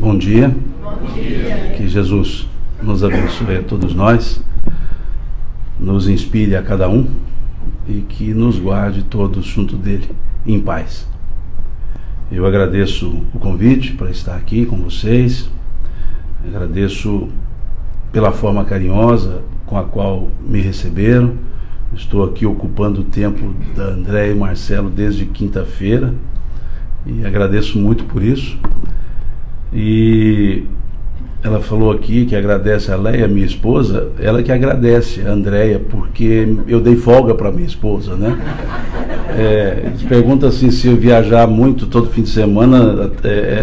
Bom dia. Bom dia. Que Jesus nos abençoe a todos nós, nos inspire a cada um e que nos guarde todos junto dele em paz. Eu agradeço o convite para estar aqui com vocês, agradeço pela forma carinhosa com a qual me receberam. Estou aqui ocupando o tempo da Andréia e Marcelo desde quinta-feira e agradeço muito por isso. E ela falou aqui que agradece a Leia, minha esposa, ela que agradece a Andréia, porque eu dei folga para minha esposa, né? Eles perguntam assim, se eu viajar muito todo fim de semana,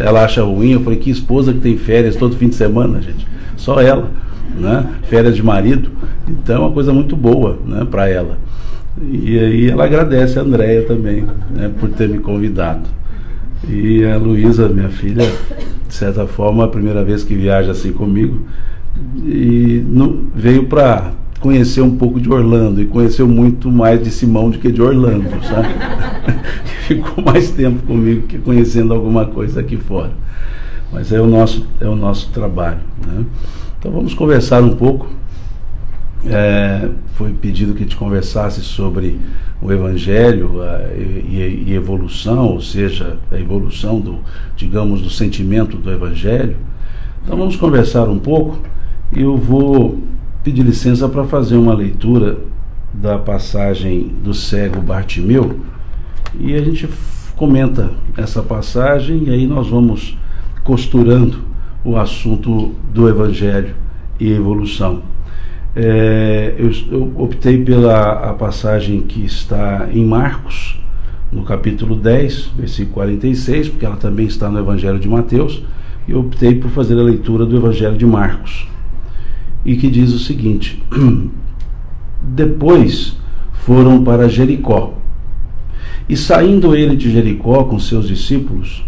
ela acha ruim. Eu falei, que esposa que tem férias todo fim de semana, gente? Só ela, né? Férias de marido. Então é uma coisa muito boa, né, para ela. E aí ela agradece a Andréia também, né, por ter me convidado. E a Luísa, minha filha, de certa forma, a primeira vez que viaja assim comigo, e veio para conhecer um pouco de Orlando, e conheceu muito mais de Simão do que de Orlando, sabe? Ficou mais tempo comigo que conhecendo alguma coisa aqui fora. Mas é o nosso trabalho, né? Então vamos conversar um pouco. Foi pedido que a gente conversasse sobre o Evangelho e evolução, ou seja, a evolução do sentimento do Evangelho. Então vamos conversar um pouco e eu vou pedir licença para fazer uma leitura da passagem do cego Bartimeu e a gente comenta essa passagem e aí nós vamos costurando o assunto do Evangelho e evolução. Eu optei pela a passagem que está em Marcos, no capítulo 10, versículo 46, porque ela também está no Evangelho de Mateus, e eu optei por fazer a leitura do Evangelho de Marcos, e que diz o seguinte: Depois foram para Jericó, e saindo ele de Jericó com seus discípulos,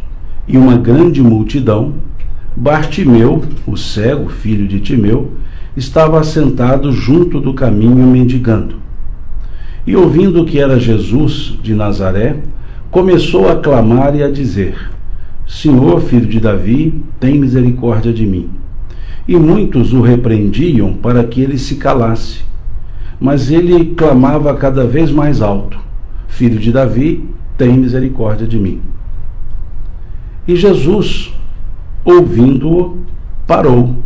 e uma grande multidão, Bartimeu, o cego, filho de Timeu, estava assentado junto do caminho mendigando. E ouvindo que era Jesus de Nazaré, começou a clamar e a dizer: Senhor, filho de Davi, tem misericórdia de mim. E muitos o repreendiam para que ele se calasse. Mas ele clamava cada vez mais alto: Filho de Davi, tem misericórdia de mim. E Jesus, ouvindo-o, parou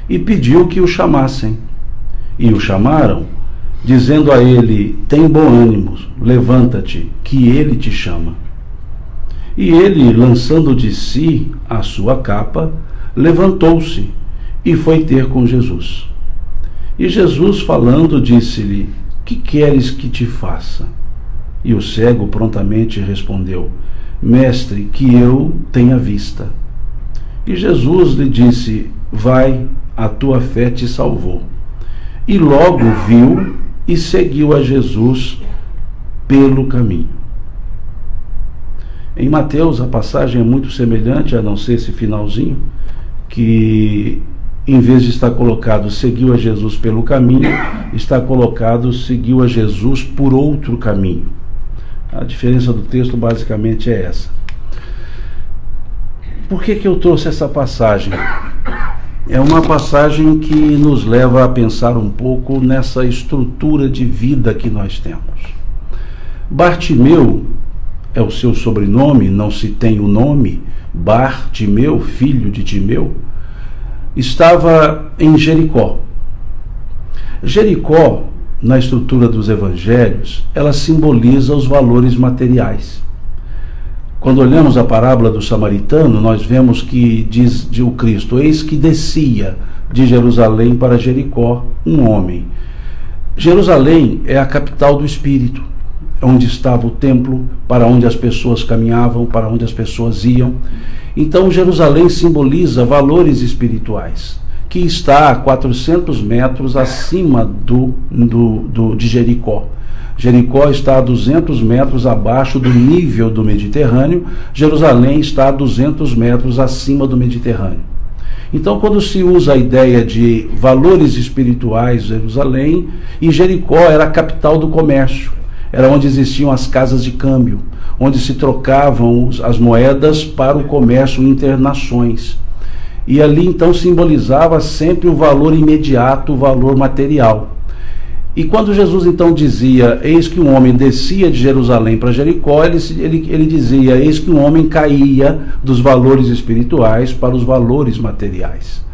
e pediu que o chamassem. E o chamaram, dizendo a ele: tem bom ânimo, levanta-te, que ele te chama. E ele, lançando de si a sua capa, levantou-se e foi ter com Jesus. E Jesus, falando, disse-lhe: que queres que te faça? E o cego prontamente respondeu: Mestre, que eu tenha vista. E Jesus lhe disse: vai, a tua fé te salvou. E logo viu e seguiu a Jesus pelo caminho. Em Mateus a passagem é muito semelhante, a não ser esse finalzinho, que em vez de estar colocado seguiu a Jesus pelo caminho, está colocado seguiu a Jesus por outro caminho. A diferença do texto basicamente é essa. Por que eu trouxe essa passagem? É uma passagem que nos leva a pensar um pouco nessa estrutura de vida que nós temos. Bartimeu é o seu sobrenome, não se tem o nome. Bartimeu, filho de Timeu, estava em Jericó. Jericó, na estrutura dos evangelhos, ela simboliza os valores materiais. Quando olhamos a parábola do samaritano, nós vemos que diz o Cristo: eis que descia de Jerusalém para Jericó um homem. Jerusalém é a capital do Espírito, onde estava o templo, para onde as pessoas caminhavam, para onde as pessoas iam. Então Jerusalém simboliza valores espirituais, que está a 400 metros acima de Jericó. Jericó está a 200 metros abaixo do nível do Mediterrâneo, Jerusalém está a 200 metros acima do Mediterrâneo. Então, quando se usa a ideia de valores espirituais, Jerusalém, e Jericó era a capital do comércio, era onde existiam as casas de câmbio, onde se trocavam as moedas para o comércio internações. E ali então simbolizava sempre o valor imediato, o valor material. E quando Jesus então dizia, eis que um homem descia de Jerusalém para Jericó, ele dizia, eis que um homem caía dos valores espirituais para os valores materiais.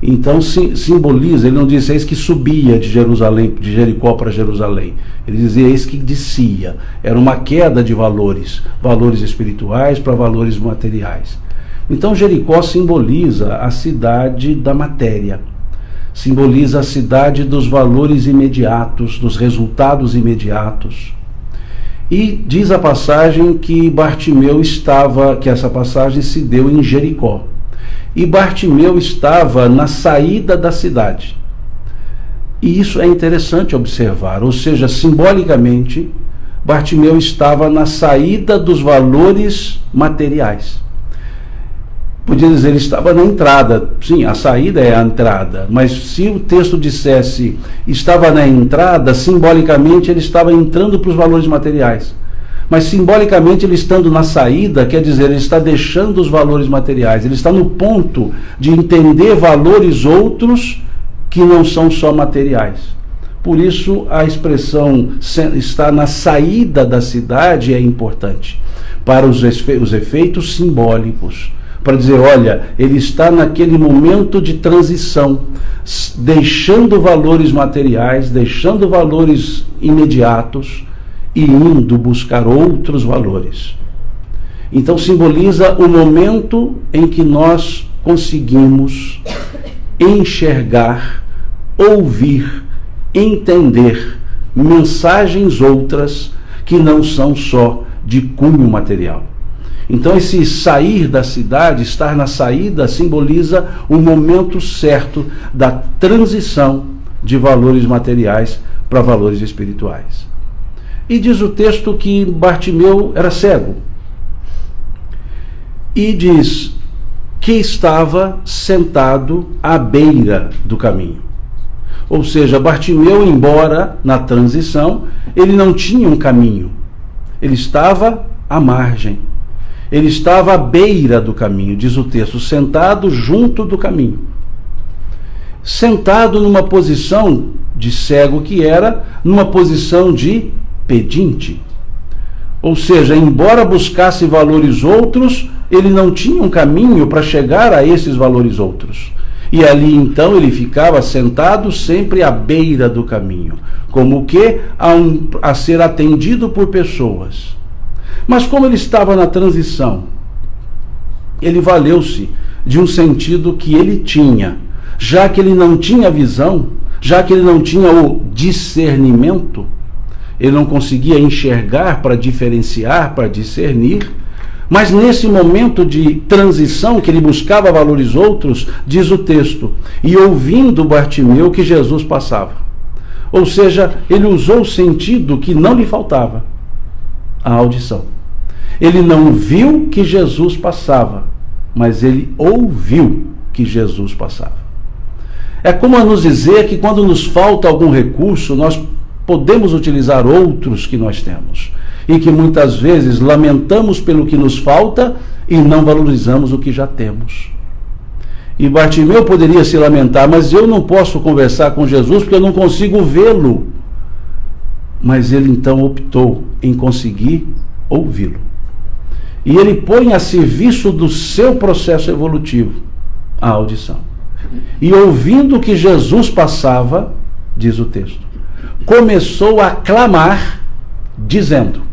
Então simboliza, ele não disse, eis que subia de Jerusalém, de Jericó para Jerusalém. Ele dizia, eis que descia. Era uma queda de valores, valores espirituais para valores materiais. Então Jericó simboliza a cidade da matéria. Simboliza a cidade dos valores imediatos, dos resultados imediatos. E diz a passagem que que essa passagem se deu em Jericó. E Bartimeu estava na saída da cidade. E isso é interessante observar, ou seja, simbolicamente, Bartimeu estava na saída dos valores materiais. Podia dizer, ele estava na entrada. Sim, a saída é a entrada, mas se o texto dissesse estava na entrada, simbolicamente ele estava entrando para os valores materiais. Mas simbolicamente ele estando na saída, quer dizer, ele está deixando os valores materiais, ele está no ponto de entender valores outros que não são só materiais. Por isso a expressão estar na saída da cidade é importante, para os efeitos simbólicos. Para dizer, olha, ele está naquele momento de transição, deixando valores materiais, deixando valores imediatos e indo buscar outros valores. Então simboliza o momento em que nós conseguimos enxergar, ouvir, entender mensagens outras que não são só de cunho material. Então esse sair da cidade, estar na saída, simboliza o momento certo da transição de valores materiais para valores espirituais. E diz o texto que Bartimeu era cego. E diz que estava sentado à beira do caminho. Ou seja, Bartimeu, embora na transição, ele não tinha um caminho. Ele estava à margem. Ele estava à beira do caminho, diz o texto, sentado junto do caminho. Sentado numa posição de cego que era, numa posição de pedinte. Ou seja, embora buscasse valores outros, ele não tinha um caminho para chegar a esses valores outros. E ali então ele ficava sentado sempre à beira do caminho, como que a ser atendido por pessoas. Mas como ele estava na transição, ele valeu-se de um sentido que ele tinha, já que ele não tinha visão, já que ele não tinha o discernimento, ele não conseguia enxergar para diferenciar, para discernir, mas nesse momento de transição que ele buscava valores outros, diz o texto, e ouvindo Bartimeu que Jesus passava. Ou seja, ele usou o sentido que não lhe faltava, a audição. Ele não viu que Jesus passava, mas ele ouviu que Jesus passava. É como a nos dizer que quando nos falta algum recurso, nós podemos utilizar outros que nós temos. E que muitas vezes lamentamos pelo que nos falta e não valorizamos o que já temos. E Bartimeu poderia se lamentar, mas eu não posso conversar com Jesus porque eu não consigo vê-lo. Mas ele então optou em conseguir ouvi-lo. E ele põe a serviço do seu processo evolutivo a audição. E ouvindo que Jesus passava, diz o texto, começou a clamar, dizendo.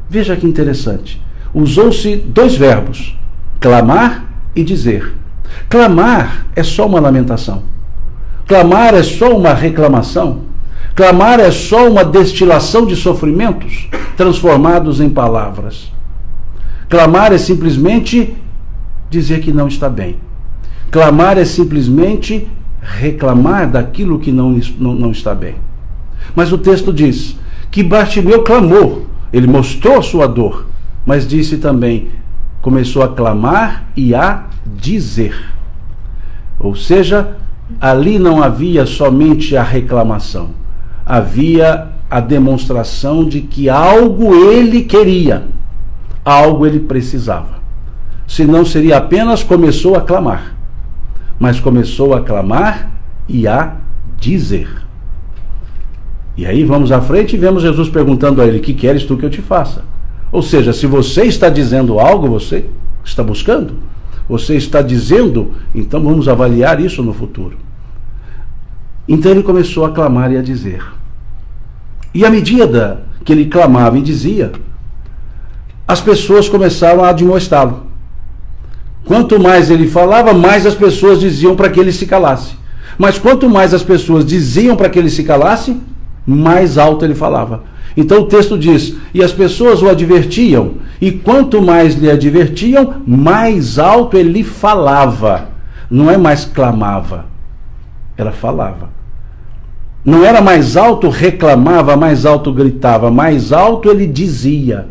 Veja que interessante. Usou-se dois verbos, clamar e dizer. Clamar é só uma lamentação. Clamar é só uma reclamação. Clamar é só uma destilação de sofrimentos transformados em palavras. Clamar é simplesmente dizer que não está bem. Clamar é simplesmente reclamar daquilo que não está bem. Mas o texto diz que Bartimeu clamou, ele mostrou sua dor, mas disse também, começou a clamar e a dizer. Ou seja, ali não havia somente a reclamação, havia a demonstração de que algo ele queria, algo ele precisava. Senão seria apenas começou a clamar, mas começou a clamar e a dizer. E aí vamos à frente e vemos Jesus perguntando a ele: que queres tu que eu te faça? Ou seja, se você está dizendo algo, você está buscando, você está dizendo, então vamos avaliar isso no futuro. Então ele começou a clamar e a dizer. E à medida que ele clamava e dizia, as pessoas começaram a admoestá-lo. Quanto mais ele falava, mais as pessoas diziam para que ele se calasse. Mas quanto mais as pessoas diziam para que ele se calasse, mais alto ele falava. Então o texto diz: e as pessoas o advertiam, e quanto mais lhe advertiam, mais alto ele falava. Não é mais clamava, era falava. Não era mais alto reclamava, mais alto gritava, mais alto ele dizia.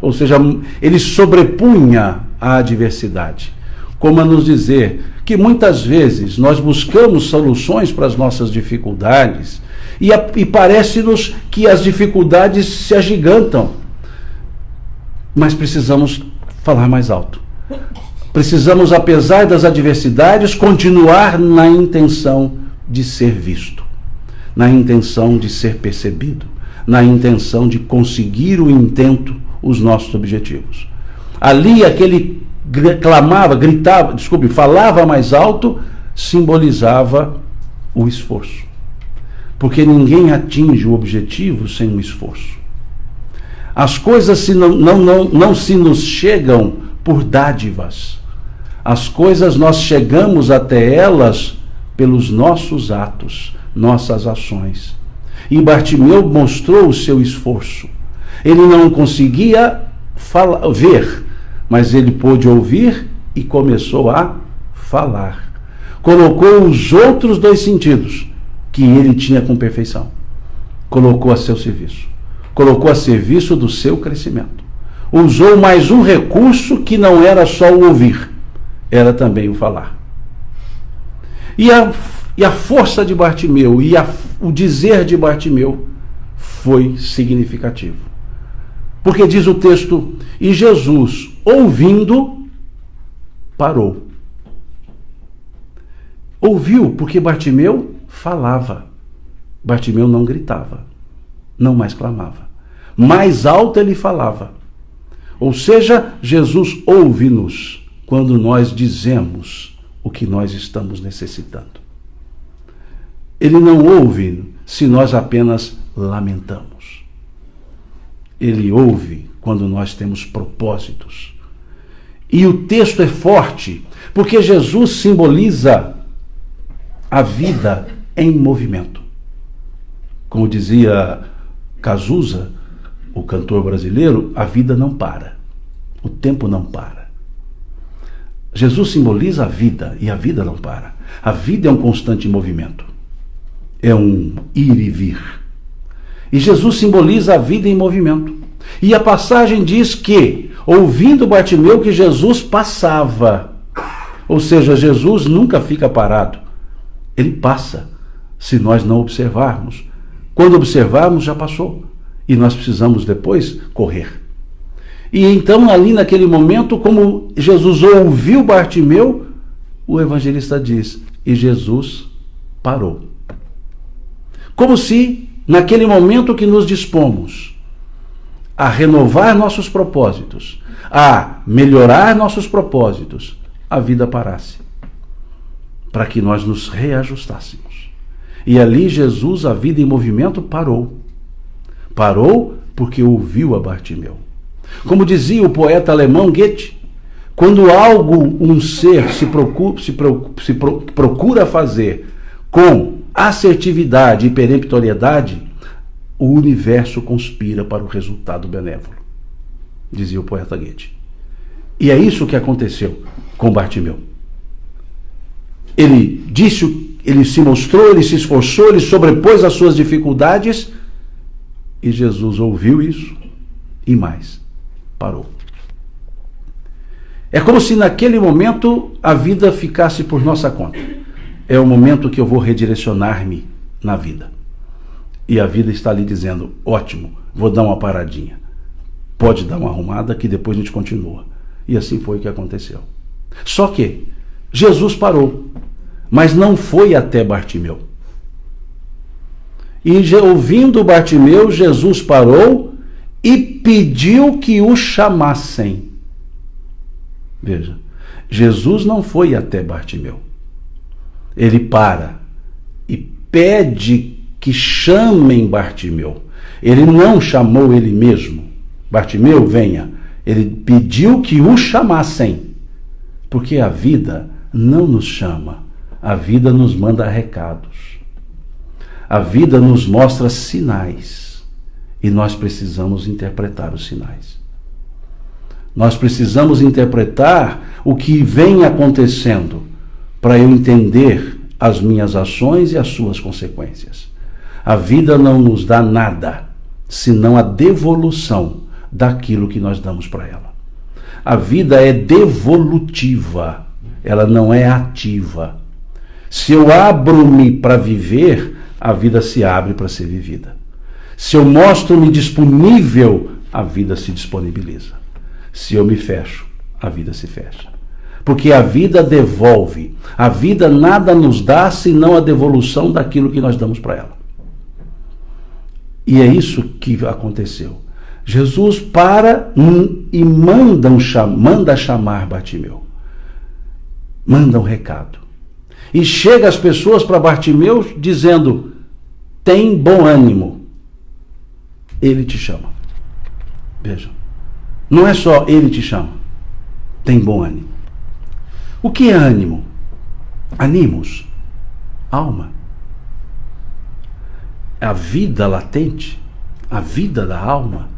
Ou seja, ele sobrepunha a adversidade. Como a nos dizer que muitas vezes nós buscamos soluções para as nossas dificuldades e parece-nos que as dificuldades se agigantam. Mas precisamos falar mais alto. Precisamos, apesar das adversidades, continuar na intenção de ser visto, na intenção de ser percebido, na intenção de conseguir o intento, os nossos objetivos. Ali aquele clamava, gritava, falava mais alto, simbolizava o esforço. Porque ninguém atinge o objetivo sem um esforço. As coisas não se nos chegam por dádivas. As coisas nós chegamos até elas pelos nossos atos, nossas ações. E Bartimeu mostrou o seu esforço. Ele não conseguia ver, mas ele pôde ouvir e começou a falar. Colocou os outros dois sentidos que ele tinha com perfeição. Colocou a seu serviço. Colocou a serviço do seu crescimento. Usou mais um recurso que não era só o ouvir, era também o falar. E a força de Bartimeu e o dizer de Bartimeu foi significativo. Porque diz o texto: e Jesus, ouvindo, parou. Ouviu, porque Bartimeu falava. Bartimeu não gritava, não mais clamava. Mais alto ele falava. Ou seja, Jesus ouve-nos quando nós dizemos o que nós estamos necessitando. Ele não ouve se nós apenas lamentamos. Ele ouve quando nós temos propósitos. E o texto é forte, porque Jesus simboliza a vida em movimento. Como dizia Cazuza, o cantor brasileiro, a vida não para. O tempo não para. Jesus simboliza a vida, e a vida não para. A vida é um constante movimento. É um ir e vir. E Jesus simboliza a vida em movimento. E a passagem diz que, ouvindo Bartimeu, que Jesus passava. Ou seja, Jesus nunca fica parado. Ele passa, se nós não observarmos. Quando observarmos, já passou. E nós precisamos depois correr. E então, ali naquele momento, como Jesus ouviu Bartimeu, o evangelista diz: e Jesus parou. Como se, naquele momento que nos dispomos a renovar nossos propósitos, a melhorar nossos propósitos, a vida parasse, para que nós nos reajustássemos. E ali Jesus, a vida em movimento, parou. Parou porque ouviu a Bartimeu. Como dizia o poeta alemão Goethe, quando algo, um ser, se procura fazer com assertividade e peremptoriedade, o universo conspira para o resultado benévolo, dizia o poeta Goethe. E é isso que aconteceu com Bartimeu. Ele disse, ele se mostrou, ele se esforçou, ele sobrepôs as suas dificuldades, e Jesus ouviu isso e mais, parou. É como se naquele momento a vida ficasse por nossa conta. É o momento que eu vou redirecionar-me na vida. E a vida está ali dizendo: ótimo, vou dar uma paradinha. Pode dar uma arrumada que depois a gente continua. E assim foi o que aconteceu. Só que Jesus parou. mas não foi até Bartimeu. E ouvindo Bartimeu, Jesus parou e pediu que o chamassem. Veja, Jesus não foi até Bartimeu. Ele para e pede que chamem Bartimeu. Ele não chamou ele mesmo. Bartimeu, venha. Ele pediu que o chamassem. Porque a vida não nos chama. A vida nos manda recados. A vida nos mostra sinais. E nós precisamos interpretar os sinais. Nós precisamos interpretar o que vem acontecendo para eu entender as minhas ações e as suas consequências. A vida não nos dá nada, senão a devolução daquilo que nós damos para ela. A vida é devolutiva, ela não é ativa. Se eu abro-me para viver, a vida se abre para ser vivida. Se eu mostro-me disponível, a vida se disponibiliza. Se eu me fecho, a vida se fecha. Porque a vida devolve. A vida nada nos dá senão a devolução daquilo que nós damos para ela. E é isso que aconteceu. Jesus para e manda chamar Bartimeu. Manda um recado. E chega as pessoas para Bartimeu dizendo: tem bom ânimo. Ele te chama. Vejam. Não é só ele te chama. Tem bom ânimo. O que é ânimo? Animos. Alma. É a vida latente. A vida da alma.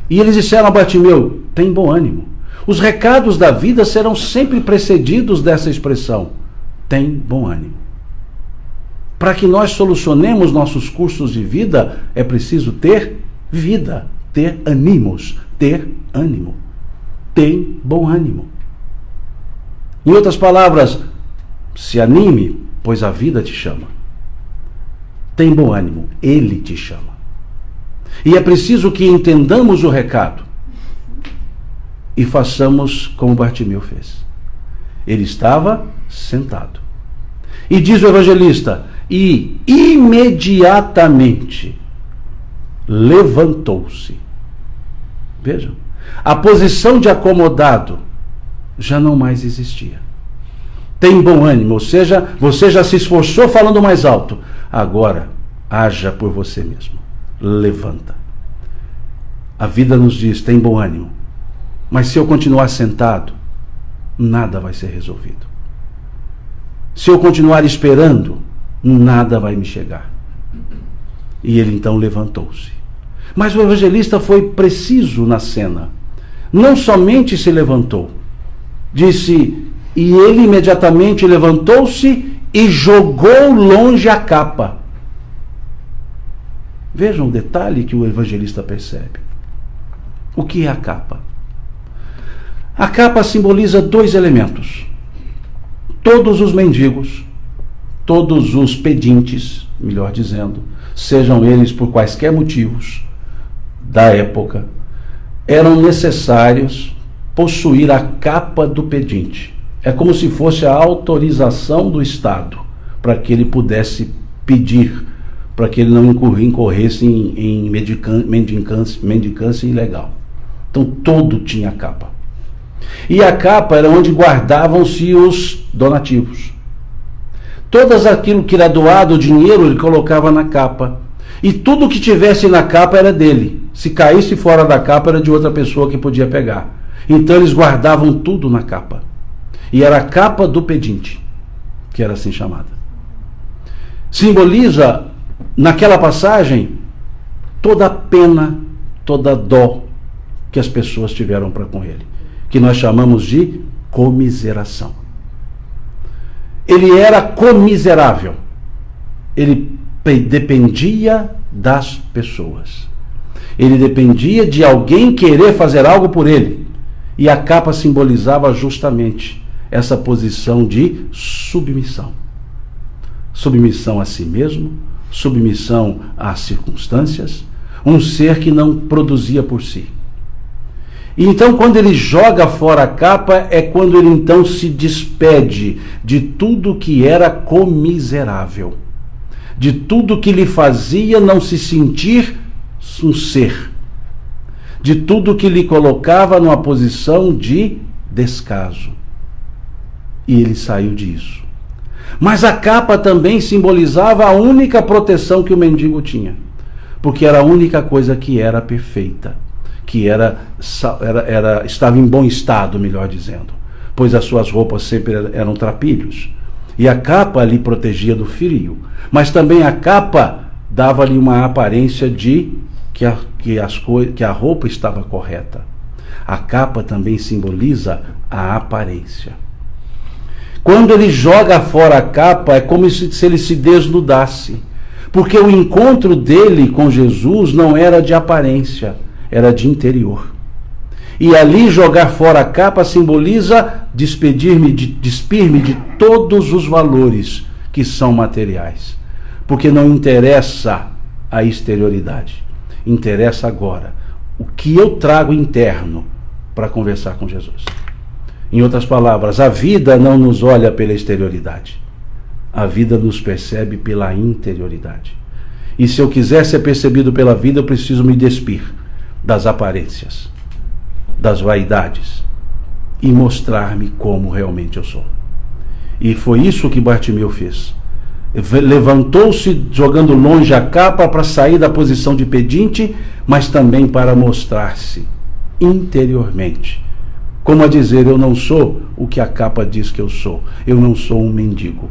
E eles disseram a Bartimeu: tem bom ânimo. Os recados da vida serão sempre precedidos dessa expressão: tem bom ânimo. Para que nós solucionemos nossos cursos de vida, é preciso ter vida, ter ânimos, ter ânimo. Tem bom ânimo. Em outras palavras, se anime, pois a vida te chama. Tem bom ânimo, ele te chama. E é preciso que entendamos o recado e façamos como Bartimeu fez. Ele estava sentado. E diz o evangelista: e imediatamente levantou-se. Vejam, a posição de acomodado já não mais existia. Tem bom ânimo, ou seja, você já se esforçou falando mais alto. Agora, haja por você mesmo. Levanta. A vida nos diz: tem bom ânimo. Mas se eu continuar sentado, nada vai ser resolvido. Se eu continuar esperando, nada vai me chegar. E ele então levantou-se. Mas o evangelista foi preciso na cena. Não somente se levantou, disse: e ele imediatamente levantou-se e jogou longe a capa. Vejam o detalhe que o evangelista percebe. O que é a capa? A capa simboliza dois elementos. Todos os mendigos, todos os pedintes, melhor dizendo, sejam eles por quaisquer motivos da época, eram necessários possuir a capa do pedinte. É como se fosse a autorização do Estado para que ele pudesse pedir, para que ele não incorresse em mendicância ilegal. Então todo tinha capa. E a capa era onde guardavam-se os donativos. Todas aquilo que era doado, o dinheiro, ele colocava na capa. E tudo que tivesse na capa era dele. Se caísse fora da capa, era de outra pessoa que podia pegar. Então eles guardavam tudo na capa. E era a capa do pedinte, que era assim chamada. Simboliza, naquela passagem, toda a pena, toda a dó que as pessoas tiveram para com ele, que nós chamamos de comiseração. Ele era comiserável. Ele dependia das pessoas. Ele dependia de alguém querer fazer algo por ele. E a capa simbolizava justamente essa posição de submissão. Submissão a si mesmo, submissão às circunstâncias, um ser que não produzia por si. E então, quando ele joga fora a capa, é quando ele então se despede de tudo que era comiserável, de tudo que lhe fazia não se sentir um ser, de tudo que lhe colocava numa posição de descaso. E ele saiu disso. Mas a capa também simbolizava a única proteção que o mendigo tinha, porque era a única coisa que era perfeita, que estava em bom estado, melhor dizendo, pois as suas roupas sempre eram trapilhos. E a capa lhe protegia do frio, mas também a capa dava-lhe uma aparência de que a roupa estava correta. A capa também simboliza a aparência. Quando ele joga fora a capa, é como se ele se desnudasse, porque o encontro dele com Jesus não era de aparência, era de interior. E ali jogar fora a capa simboliza despir-me de todos os valores que são materiais. Porque não interessa a exterioridade. Interessa agora o que eu trago interno para conversar com Jesus. Em outras palavras, a vida não nos olha pela exterioridade. A vida nos percebe pela interioridade. E se eu quiser ser percebido pela vida, eu preciso me despir das aparências, das vaidades, e mostrar-me como realmente eu sou. E foi isso que Bartimeu fez. Levantou-se jogando longe a capa para sair da posição de pedinte, mas também para mostrar-se interiormente. Como a dizer, eu não sou o que a capa diz que eu sou. Eu não sou um mendigo.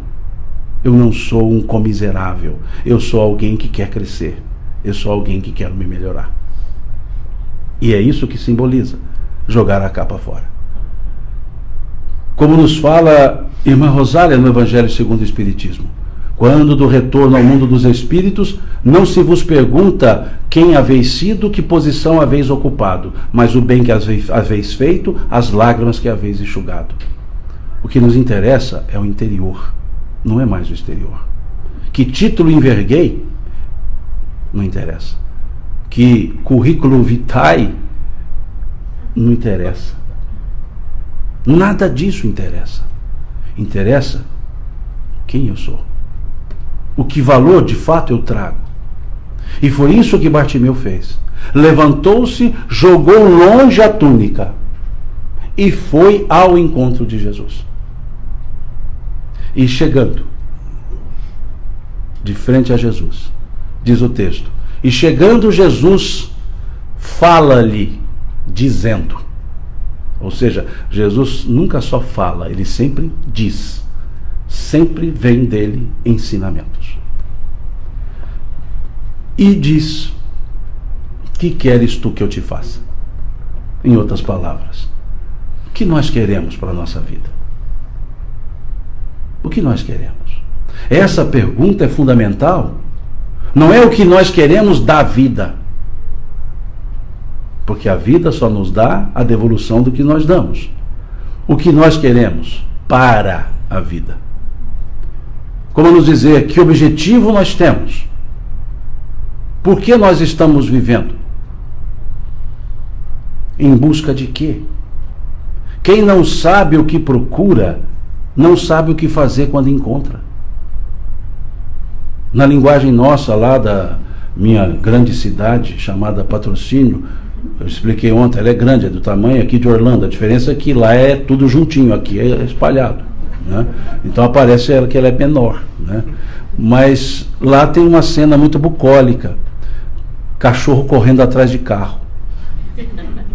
Eu não sou um comiserável. Eu sou alguém que quer crescer. Eu sou alguém que quer me melhorar. E é isso que simboliza jogar a capa fora. Como nos fala irmã Rosália no Evangelho segundo o Espiritismo, quando do retorno ao mundo dos espíritos, não se vos pergunta quem haveis sido, que posição haveis ocupado, mas o bem que haveis feito, as lágrimas que haveis enxugado. O que nos interessa é o interior, não é mais o exterior. Que título enverguei? Não interessa. Que currículo vitae? Não interessa. Nada disso interessa. Interessa quem eu sou. O que valor de fato eu trago. E foi isso que Bartimeu fez. Levantou-se, jogou longe a túnica e foi ao encontro de Jesus. E chegando de frente a Jesus, diz o texto, e chegando Jesus, fala-lhe, dizendo. Ou seja, Jesus nunca só fala, ele sempre diz. Sempre vem dele ensinamentos. E diz, que queres tu que eu te faça? Em outras palavras, o que nós queremos para a nossa vida? O que nós queremos? Essa pergunta é fundamental. Não é o que nós queremos da vida. Porque a vida só nos dá a devolução do que nós damos. O que nós queremos para a vida. Como nos dizer que objetivo nós temos? Por que nós estamos vivendo? Em busca de quê? Quem não sabe o que procura, não sabe o que fazer quando encontra. Na linguagem nossa lá da minha grande cidade, chamada Patrocínio, eu expliquei ontem, ela é grande, é do tamanho aqui de Orlando. A diferença é que lá é tudo juntinho, aqui é espalhado, né? Então aparece que ela é menor, né? Mas lá tem uma cena muito bucólica. Cachorro correndo atrás de carro.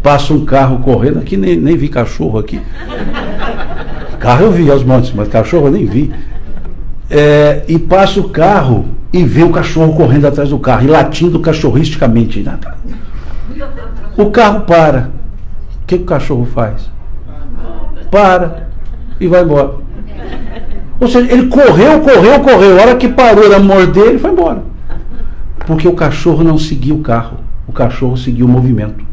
Passa um carro correndo, aqui nem vi cachorro aqui. Carro eu vi aos montes, mas cachorro eu nem vi. E passa o carro e vê o cachorro correndo atrás do carro e latindo cachorristicamente. O carro para. O que o cachorro faz? Para e vai embora. Ou seja, ele correu. A hora que parou, era morder, ele foi embora. Porque o cachorro não seguia o carro. O cachorro seguia o movimento.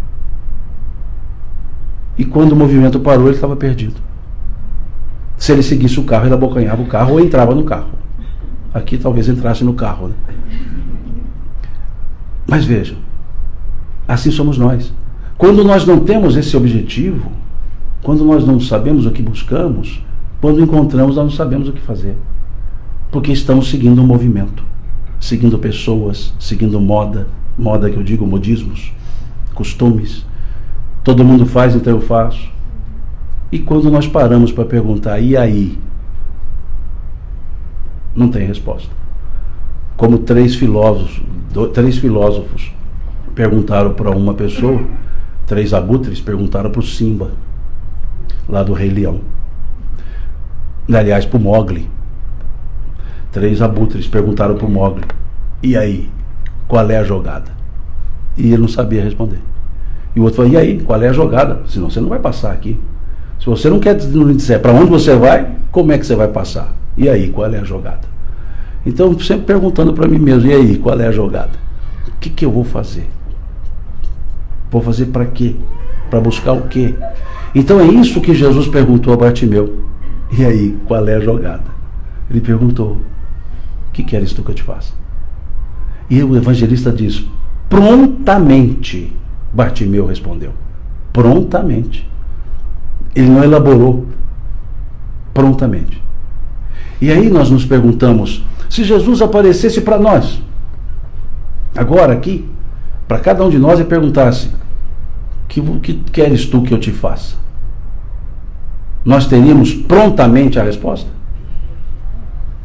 E quando o movimento parou, ele estava perdido. Se ele seguisse o carro, ele abocanhava o carro ou entrava no carro. Aqui talvez entrasse no carro, né? Mas vejam, assim somos nós. Quando nós não temos esse objetivo, quando nós não sabemos o que buscamos, quando encontramos, nós não sabemos o que fazer. Porque estamos seguindo um movimento, seguindo pessoas, seguindo moda que eu digo, modismos, costumes. Todo mundo faz, então eu faço. E quando nós paramos para perguntar, e aí? Não tem resposta. Como três filósofos perguntaram para uma pessoa, 3 abutres perguntaram para o Simba, lá do Rei Leão. Aliás, para o Mowgli. 3 abutres perguntaram para o Mowgli, e aí, qual é a jogada? E ele não sabia responder. E o outro falou, e aí, qual é a jogada? Senão você não vai passar aqui. Se você não quer me dizer para onde você vai, como é que você vai passar? E aí, qual é a jogada? Então, sempre perguntando para mim mesmo, e aí, qual é a jogada? O que eu vou fazer? Vou fazer para quê? Para buscar o quê? Então é isso que Jesus perguntou a Bartimeu. E aí, qual é a jogada? Ele perguntou, o que queres tu que eu te faça? E o evangelista diz, prontamente, Bartimeu respondeu. Prontamente. Ele não elaborou. Prontamente. E aí nós nos perguntamos, se Jesus aparecesse para nós, agora aqui, para cada um de nós e perguntasse, o que queres tu que eu te faça? Nós teríamos prontamente a resposta?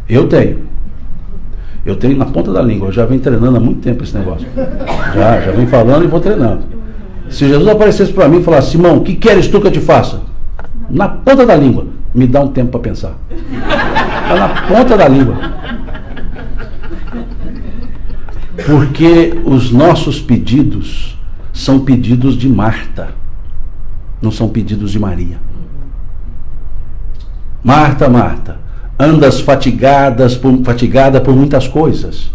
Eu tenho na ponta da língua, eu já venho treinando há muito tempo esse negócio. Já venho falando e vou treinando. Se Jesus aparecesse para mim e falasse, Simão, o que queres tu que eu te faça? Na ponta da língua, me dá um tempo para pensar. Está na ponta da língua. Porque os nossos pedidos são pedidos de Marta, não são pedidos de Maria. Marta, Marta, andas fatigada por muitas coisas,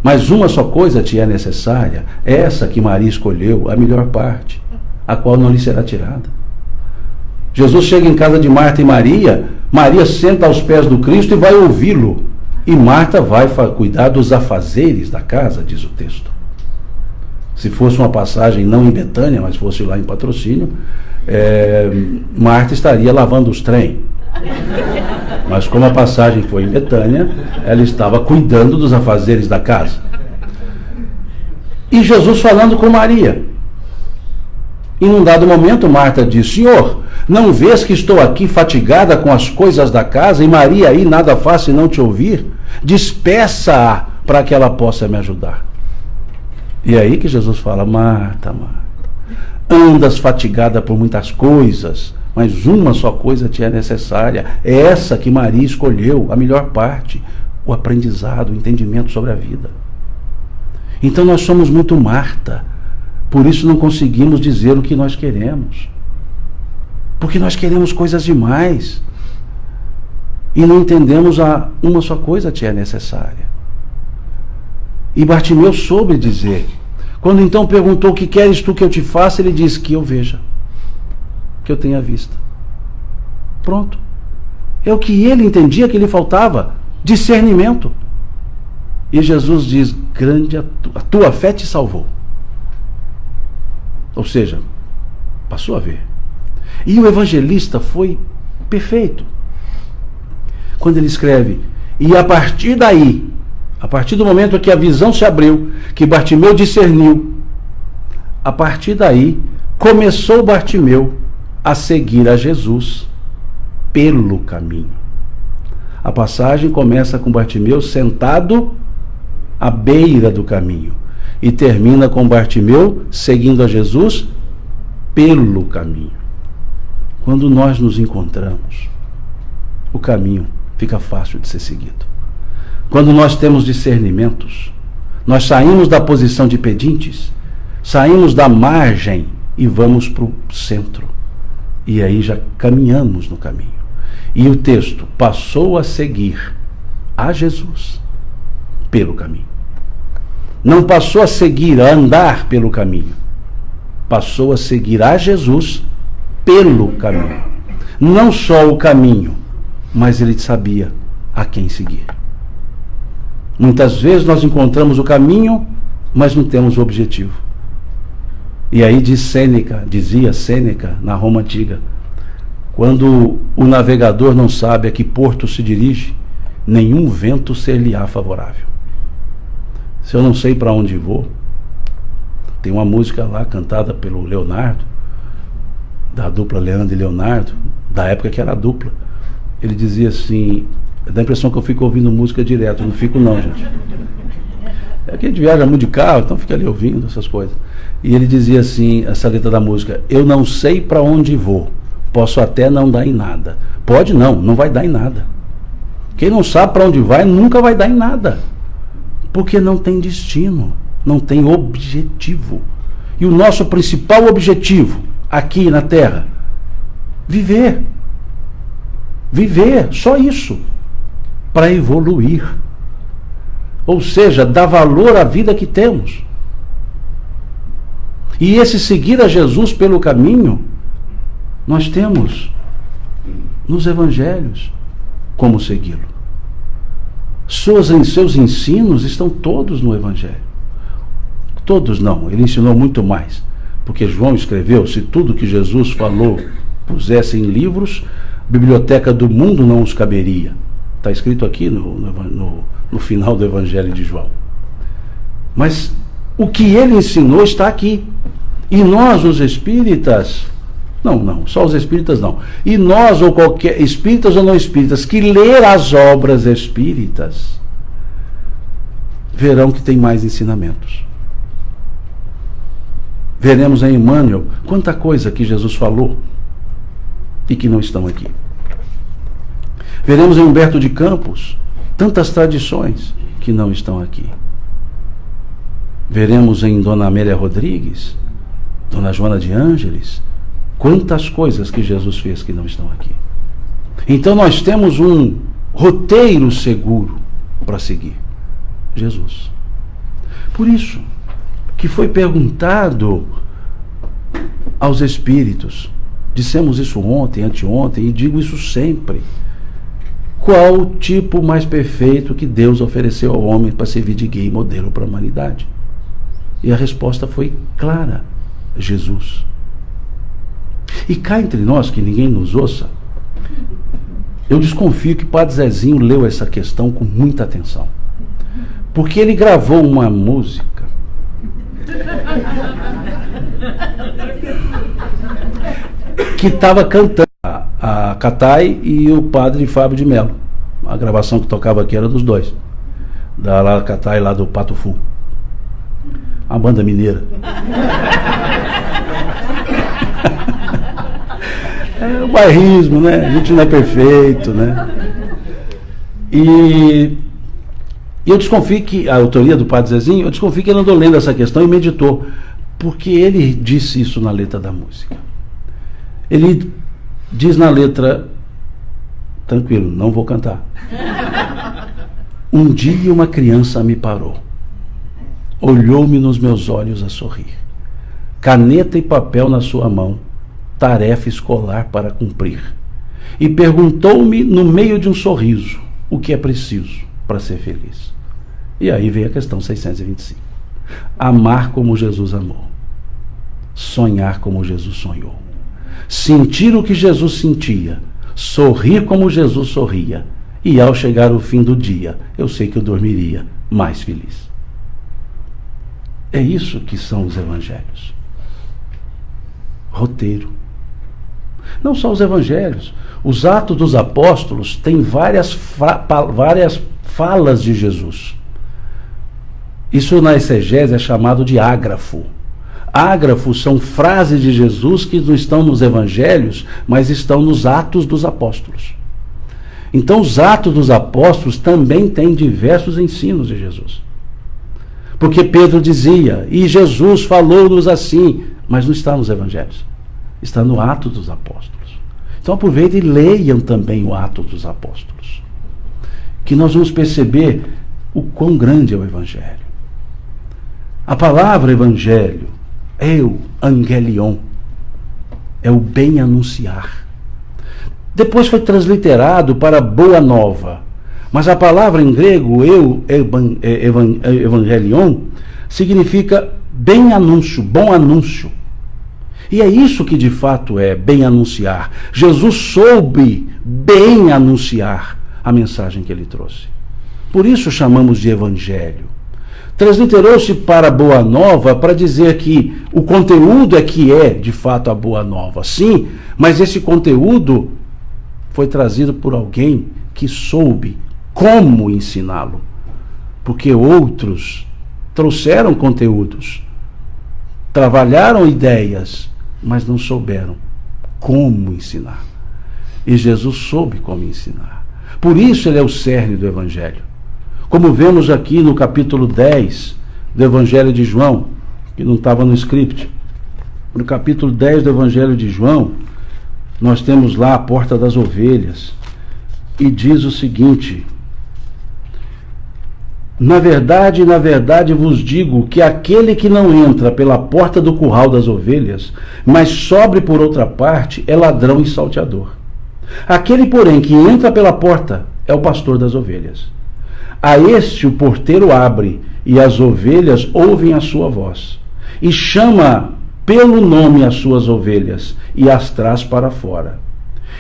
mas uma só coisa te é necessária, essa que Maria escolheu, a melhor parte, a qual não lhe será tirada. Jesus chega em casa de Marta e Maria, Maria senta aos pés do Cristo e vai ouvi-lo, e Marta vai cuidar dos afazeres da casa, diz o texto. Se fosse uma passagem não em Betânia, mas fosse lá em Patrocínio, Marta estaria lavando os trem. Mas como a passagem foi em Betânia, ela estava cuidando dos afazeres da casa. E Jesus falando com Maria. E num dado momento Marta diz, Senhor, não vês que estou aqui fatigada com as coisas da casa e Maria aí nada faz se não te ouvir? Despeça-a para que ela possa me ajudar. E é aí que Jesus fala, Marta, Marta, andas fatigada por muitas coisas, mas uma só coisa te é necessária, é essa que Maria escolheu, a melhor parte, o aprendizado, o entendimento sobre a vida. Então nós somos muito Marta, por isso não conseguimos dizer o que nós queremos, porque nós queremos coisas demais, e não entendemos uma só coisa te é necessária. E Bartimeu soube dizer, quando então perguntou, o que queres tu que eu te faça? Ele disse, que eu veja, que eu tenha vista. Pronto. É o que ele entendia que lhe faltava, discernimento. E Jesus diz, grande a tua fé te salvou. Ou seja, passou a ver. E o evangelista foi perfeito. Quando ele escreve, e a partir daí, a partir do momento que a visão se abriu, que Bartimeu discerniu, a partir daí, começou Bartimeu a seguir a Jesus pelo caminho. A passagem começa com Bartimeu sentado à beira do caminho e termina com Bartimeu seguindo a Jesus pelo caminho. Quando nós nos encontramos, o caminho fica fácil de ser seguido. Quando nós temos discernimentos, nós saímos da posição de pedintes, saímos da margem e vamos para o centro. E aí já caminhamos no caminho. E o texto passou a seguir a Jesus pelo caminho. Não passou a seguir, a andar pelo caminho. Passou a seguir a Jesus pelo caminho. Não só o caminho, mas ele sabia a quem seguir. Muitas vezes nós encontramos o caminho, mas não temos o objetivo. E aí dizia Sêneca, na Roma antiga, quando o navegador não sabe a que porto se dirige, nenhum vento ser-lhe-á favorável. Se eu não sei para onde vou, tem uma música lá cantada pelo Leonardo, da dupla Leandro e Leonardo, da época que era a dupla. Ele dizia assim, dá a impressão que eu fico ouvindo música direto, não fico não, gente. É que a gente viaja muito de carro, então fica ali ouvindo essas coisas. E ele dizia assim, essa letra da música: eu não sei para onde vou, posso até não dar em nada. Pode não vai dar em nada. Quem não sabe para onde vai, nunca vai dar em nada. Porque não tem destino, não tem objetivo. E o nosso principal objetivo, aqui na Terra, viver. Viver, só isso. Para evoluir. Ou seja, dar valor à vida que temos. E esse seguir a Jesus pelo caminho, nós temos nos evangelhos como segui-lo. Seus ensinos estão todos no evangelho. Todos não, ele ensinou muito mais. Porque João escreveu, se tudo que Jesus falou pusesse em livros, a biblioteca do mundo não os caberia. Está escrito aqui no final do Evangelho de João. Mas o que ele ensinou está aqui. E nós, os espíritas, não, só os espíritas não. E nós, ou qualquer, espíritas ou não espíritas, que ler as obras espíritas, verão que tem mais ensinamentos. Veremos em Emmanuel quanta coisa que Jesus falou e que não estão aqui. Veremos em Humberto de Campos tantas tradições que não estão aqui. Veremos em Dona Amélia Rodrigues, Dona Joana de Ângeles, quantas coisas que Jesus fez que não estão aqui. Então nós temos um roteiro seguro para seguir: Jesus. Por isso que foi perguntado aos espíritos, dissemos isso ontem, anteontem, e digo isso sempre: qual o tipo mais perfeito que Deus ofereceu ao homem para servir de guia e modelo para a humanidade? E a resposta foi clara: Jesus. E cá entre nós, que ninguém nos ouça, eu desconfio que Padre Zezinho leu essa questão com muita atenção, porque ele gravou uma música que estava cantando a Catai e o padre Fábio de Mello. A gravação que tocava aqui era dos dois, da Catai lá do Pato Fu, a banda mineira. É o bairrismo, né? A gente não é perfeito, né? E eu desconfio que a autoria do Padre Zezinho, eu desconfio que ele andou lendo essa questão e meditou, porque ele disse isso na letra da música. Ele diz na letra, tranquilo, não vou cantar: um dia uma criança me parou, olhou-me nos meus olhos a sorrir, caneta e papel na sua mão, tarefa escolar para cumprir, e perguntou-me no meio de um sorriso o que é preciso para ser feliz. E aí vem a questão 625. Amar como Jesus amou, sonhar como Jesus sonhou, sentir o que Jesus sentia, sorrir como Jesus sorria, e ao chegar o fim do dia, eu sei que eu dormiria mais feliz. É isso que são os evangelhos. Roteiro. Não só os evangelhos, os Atos dos Apóstolos têm várias falas de Jesus. Isso na exegese é chamado de ágrafo. Ágrafos são frases de Jesus que não estão nos evangelhos, mas estão nos Atos dos Apóstolos. Então os Atos dos Apóstolos também têm diversos ensinos de Jesus. Porque Pedro dizia, e Jesus falou-nos assim, mas não está nos evangelhos, está no Atos dos Apóstolos. Então aproveitem e leiam também o Atos dos Apóstolos, que nós vamos perceber o quão grande é o evangelho. A palavra evangelho, angelion, é o bem anunciar. Depois foi transliterado para boa nova, mas a palavra em grego, evangelion, significa bem anúncio, bom anúncio, E é isso que de fato é bem anunciar. Jesus soube bem anunciar a mensagem que ele trouxe. Por isso chamamos de evangelho. Transliterou-se para boa nova para dizer que o conteúdo é que é de fato a boa nova. Sim, mas esse conteúdo foi trazido por alguém que soube como ensiná-lo. Porque outros trouxeram conteúdos, trabalharam ideias, mas não souberam como ensinar. E Jesus soube como ensinar. Por isso ele é o cerne do Evangelho. Como vemos aqui no capítulo 10 do Evangelho de João, que não estava no script. No capítulo 10 do Evangelho de João, nós temos lá a porta das ovelhas. E diz o seguinte: na verdade vos digo que aquele que não entra pela porta do curral das ovelhas, mas sobe por outra parte, é ladrão e salteador. Aquele, porém, que entra pela porta é o pastor das ovelhas. A este o porteiro abre, e as ovelhas ouvem a sua voz. E chama pelo nome as suas ovelhas, e as traz para fora.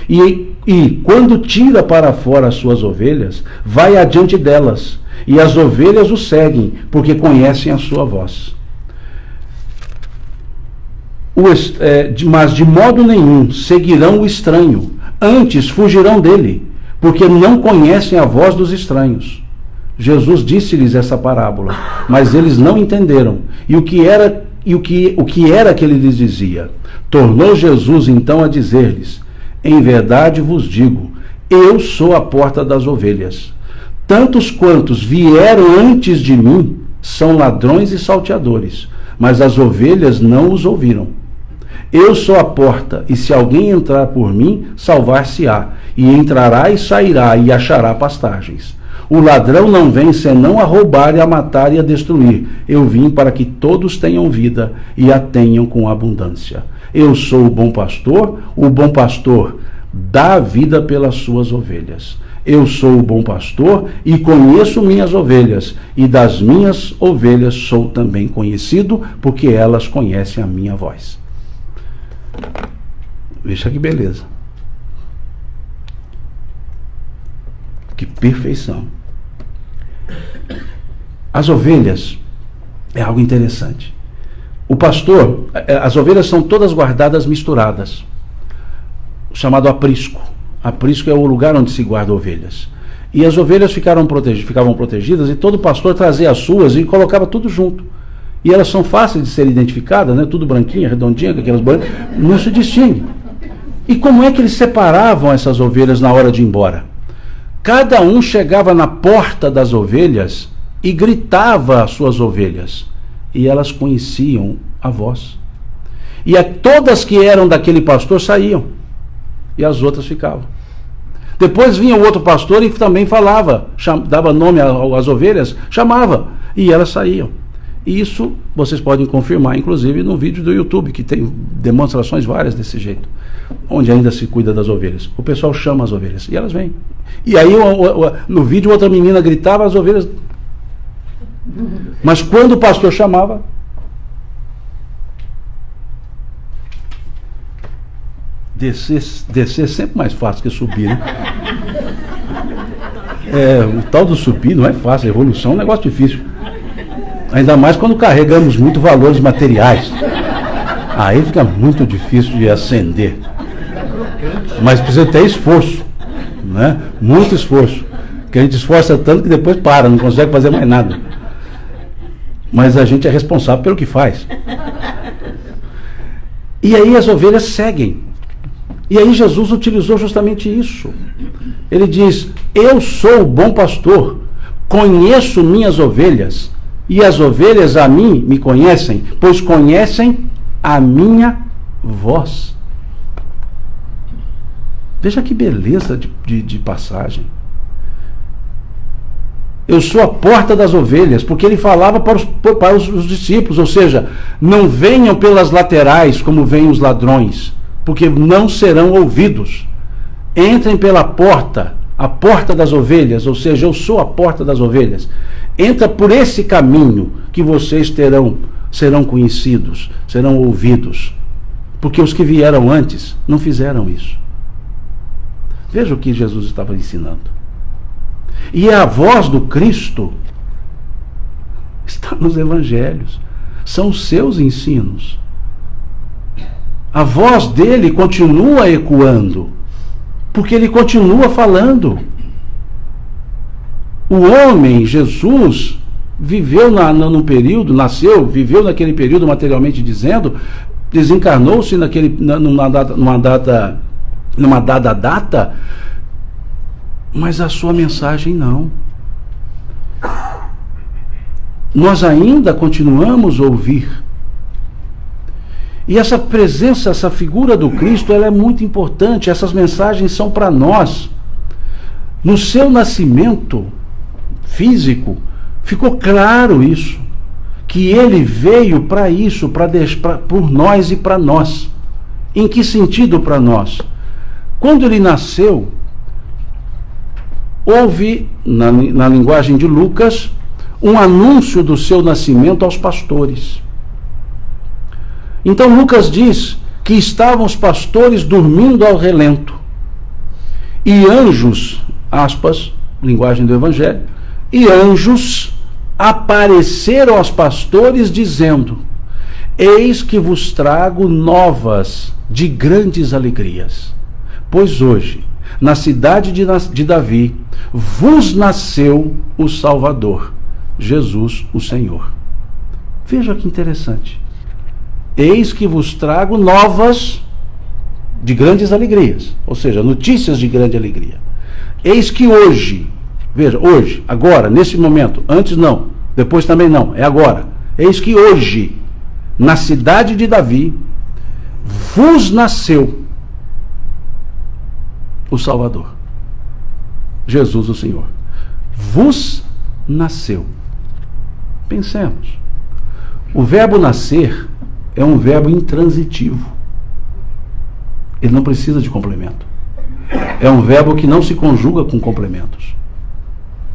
E quando tira para fora as suas ovelhas, vai adiante delas, e as ovelhas o seguem, porque conhecem a sua voz. Mas de modo nenhum seguirão o estranho, antes fugirão dele, porque não conhecem a voz dos estranhos. Jesus disse-lhes essa parábola, mas eles não entenderam. E o que era que ele lhes dizia? Tornou Jesus então a dizer-lhes: em verdade vos digo, eu sou a porta das ovelhas. Tantos quantos vieram antes de mim são ladrões e salteadores, mas as ovelhas não os ouviram. Eu sou a porta, e se alguém entrar por mim, salvar-se-á, e entrará e sairá, e achará pastagens. O ladrão não vem senão a roubar, e a matar e a destruir. Eu vim para que todos tenham vida, e a tenham com abundância. Eu sou o bom pastor dá a vida pelas suas ovelhas. Eu sou o bom pastor e conheço minhas ovelhas, e das minhas ovelhas sou também conhecido, porque elas conhecem a minha voz. Veja que beleza. Que perfeição. As ovelhas é algo interessante. O pastor, as ovelhas são todas guardadas misturadas, chamado aprisco. Aprisco é o lugar onde se guarda ovelhas. E as ovelhas ficavam protegidas, e todo pastor trazia as suas e colocava tudo junto. E elas são fáceis de ser identificadas, né? Tudo branquinha, redondinha, com aquelas bolinhas, não se distingue. E como é que eles separavam essas ovelhas na hora de ir embora? Cada um chegava na porta das ovelhas e gritava às suas ovelhas, e elas conheciam a voz. E todas que eram daquele pastor saíam, e as outras ficavam. Depois vinha o outro pastor e também falava, dava nome às ovelhas, chamava, e elas saíam. E isso vocês podem confirmar, inclusive no vídeo do YouTube, que tem demonstrações várias desse jeito, onde ainda se cuida das ovelhas. O pessoal chama as ovelhas e elas vêm. E aí no vídeo outra menina gritava, as ovelhas... Mas quando o pastor chamava... Descer é sempre mais fácil que subir, né? O tal do subir não é fácil, a evolução é um negócio difícil. Ainda mais quando carregamos muito valores materiais. Aí fica muito difícil de ascender. Mas precisa ter esforço, né? Muito esforço. Que a gente esforça tanto que depois para, não consegue fazer mais nada. Mas a gente é responsável pelo que faz. E aí as ovelhas seguem. E aí Jesus utilizou justamente isso. Ele diz: eu sou o bom pastor, conheço minhas ovelhas, e as ovelhas a mim me conhecem, pois conhecem a minha voz. Veja que beleza de passagem. Eu sou a porta das ovelhas, porque ele falava para os discípulos, ou seja, não venham pelas laterais como vêm os ladrões, porque não serão ouvidos. Entrem pela porta, a porta das ovelhas, ou seja, eu sou a porta das ovelhas. Entra por esse caminho que vocês serão conhecidos, serão ouvidos. porque os que vieram antes não fizeram isso. Veja o que Jesus estava ensinando. E a voz do Cristo está nos evangelhos. São os seus ensinos. A voz dele continua ecoando, porque ele continua falando. O homem, Jesus, viveu num período, viveu naquele período materialmente dizendo, desencarnou-se numa dada data, mas a sua mensagem não. Nós ainda continuamos a ouvir. E essa presença, essa figura do Cristo, ela é muito importante. Essas mensagens são para nós. No seu nascimento físico, ficou claro isso, que ele veio para isso, por nós e para nós. Em que sentido para nós? Quando ele nasceu, houve, na linguagem de Lucas, um anúncio do seu nascimento aos pastores. Então Lucas diz que estavam os pastores dormindo ao relento, e anjos, aspas, linguagem do Evangelho, e anjos apareceram aos pastores dizendo: eis que vos trago novas de grandes alegrias, pois hoje, na cidade de Davi, vos nasceu o Salvador, Jesus o Senhor. Veja que interessante. Eis que vos trago novas de grandes alegrias, ou seja, notícias de grande alegria. Eis que hoje, veja, hoje, agora, nesse momento, antes não, depois também não, é agora. Eis que hoje, na cidade de Davi, vos nasceu o Salvador, Jesus o Senhor. Vos nasceu. Pensemos. O verbo nascer é um verbo intransitivo. Ele não precisa de complemento. É um verbo que não se conjuga com complementos.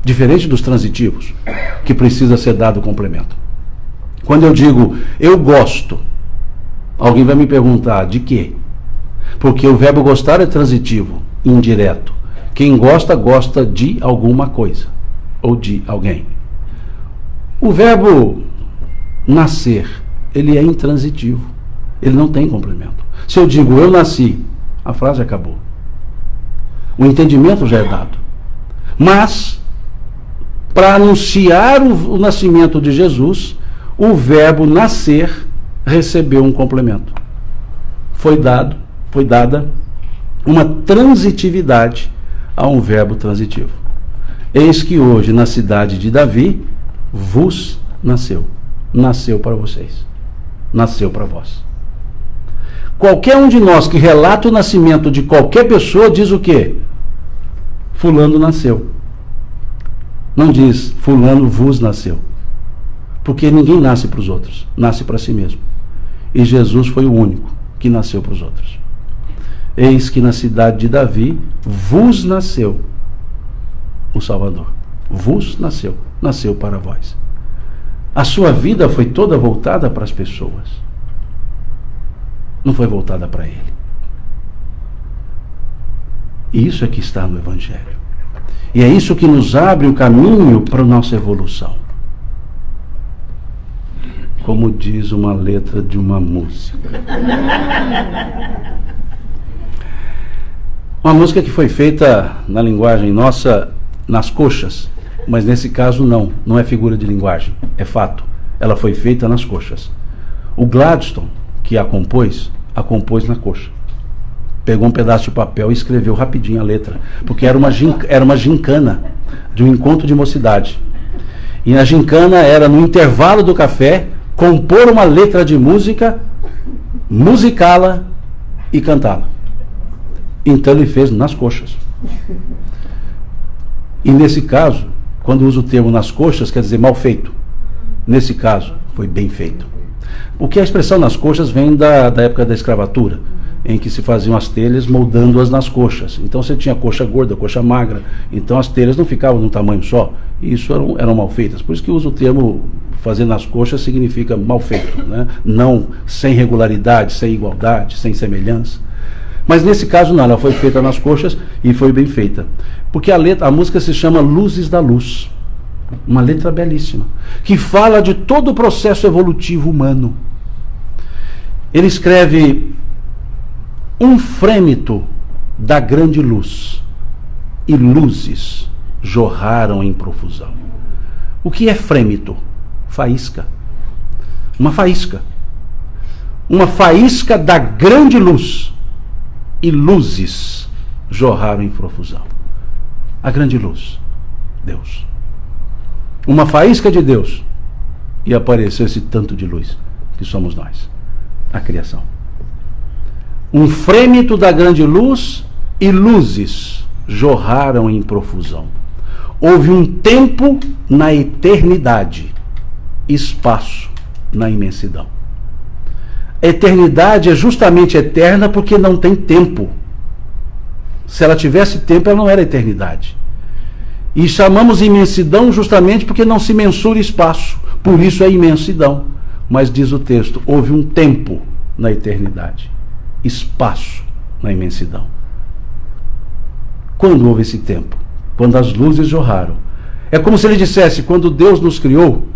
Diferente dos transitivos, que precisa ser dado complemento. Quando eu digo eu gosto, alguém vai me perguntar de quê? Porque o verbo gostar é transitivo, indireto. Quem gosta, gosta de alguma coisa ou de alguém. O verbo nascer, ele é intransitivo. Ele não tem complemento. Se eu digo eu nasci, a frase acabou. O entendimento já é dado. Mas, para anunciar o nascimento de Jesus, o verbo nascer recebeu um complemento. Foi dada uma transitividade a um verbo transitivo. Eis que hoje, na cidade de Davi, vos nasceu. Nasceu para vocês. Nasceu para vós. Qualquer um de nós que relata o nascimento de qualquer pessoa diz o quê? Fulano nasceu. Não diz fulano vos nasceu. Porque ninguém nasce para os outros, nasce para si mesmo. E Jesus foi o único que nasceu para os outros. Eis que na cidade de Davi vos nasceu o Salvador. Vos nasceu. Nasceu para vós. A sua vida foi toda voltada para as pessoas. Não foi voltada para ele. E isso é que está no Evangelho. E é isso que nos abre o caminho para a nossa evolução. Como diz uma letra de uma música. Uma música que foi feita na linguagem nossa, nas coxas. Mas nesse caso não é figura de linguagem, é fato. Ela foi feita nas coxas. O Gladstone, que a compôs na coxa. Pegou um pedaço de papel e escreveu rapidinho a letra, porque era uma gincana de um encontro de mocidade. E a gincana era, no intervalo do café, compor uma letra de música, musicá-la e cantá-la. Então ele fez nas coxas. E nesse caso, quando usa o termo nas coxas, quer dizer mal feito. Nesse caso, foi bem feito. O que a expressão nas coxas vem da época da escravatura. em que se faziam as telhas moldando-as nas coxas. Então você tinha coxa gorda, coxa magra, então as telhas não ficavam num tamanho só, e isso eram mal feitas. Por isso que usa o termo fazer nas coxas significa mal feito, né? Não sem regularidade, sem igualdade, sem semelhança. Mas nesse caso não, ela foi feita nas coxas e foi bem feita. Porque a música se chama Luzes da Luz. Uma letra belíssima, que fala de todo o processo evolutivo humano. Ele escreve: um frêmito da grande luz, e luzes jorraram em profusão. O que é frêmito? Faísca. Uma faísca. Uma faísca da grande luz, e luzes jorraram em profusão. A grande luz, Deus. Uma faísca de Deus, e apareceu esse tanto de luz que somos nós, a criação. Um frêmito da grande luz, e luzes jorraram em profusão. Houve um tempo na eternidade, espaço na imensidão. A eternidade é justamente eterna porque não tem tempo. Se ela tivesse tempo, ela não era eternidade. E chamamos imensidão justamente porque não se mensura espaço. Por isso é imensidão. Mas diz o texto, houve um tempo na eternidade, espaço na imensidão. Quando houve esse tempo? Quando as luzes jorraram. É como se ele dissesse, quando Deus nos criou,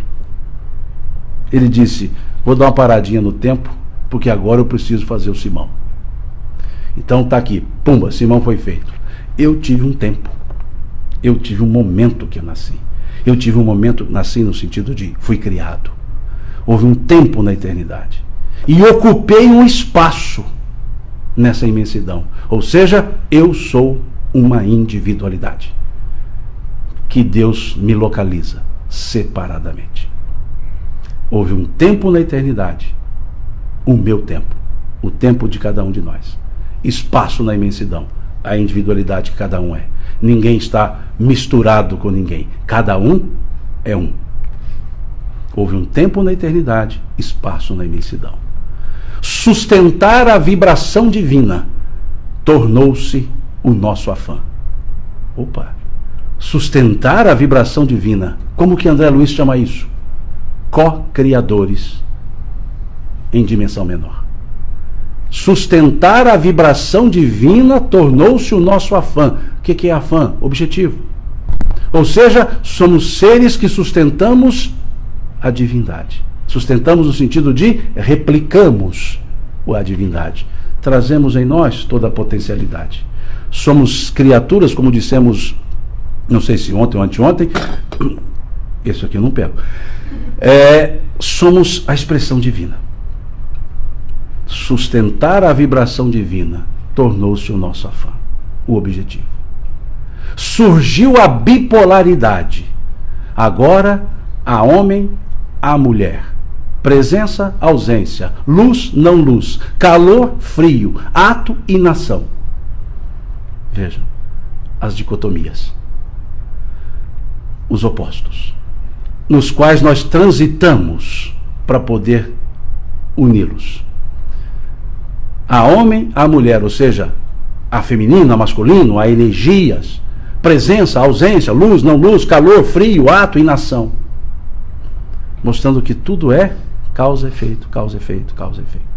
ele disse, vou dar uma paradinha no tempo, porque agora eu preciso fazer o Simão. Então está aqui, pumba, Simão foi feito. Eu tive um tempo. Eu tive um momento que eu nasci. Eu tive um momento, nasci no sentido de fui criado. Houve um tempo na eternidade. E ocupei um espaço nessa imensidão. Ou seja, eu sou uma individualidade. Que Deus me localiza separadamente. Houve um tempo na eternidade. O meu tempo. O tempo de cada um de nós. Espaço na imensidão. A individualidade que cada um é. Ninguém está misturado com ninguém. Cada um é um. Houve um tempo na eternidade, espaço na imensidão. Sustentar a vibração divina tornou-se o nosso afã. Opa! Sustentar a vibração divina. Como que André Luiz chama isso? Co-criadores em dimensão menor. Sustentar a vibração divina tornou-se o nosso afã. O que é afã? Objetivo. Ou seja, somos seres que sustentamos a divindade. Sustentamos no sentido de replicamos a divindade. Trazemos em nós toda a potencialidade. Somos criaturas, como dissemos, não sei se ontem ou anteontem, isso aqui eu não pego. Somos a expressão divina. Sustentar a vibração divina tornou-se o nosso afã, o objetivo. Surgiu a bipolaridade. Agora, há homem, há mulher. Presença, ausência. Luz, não luz. Calor, frio. Ato, inação. Vejam, as dicotomias. Os opostos. Nos quais nós transitamos para poder uni-los. Há homem, há mulher, ou seja, há feminino, há masculino, há energias, presença, ausência, luz, não luz, calor, frio, ato, inação. Mostrando que tudo é causa, efeito, causa, efeito, causa, efeito.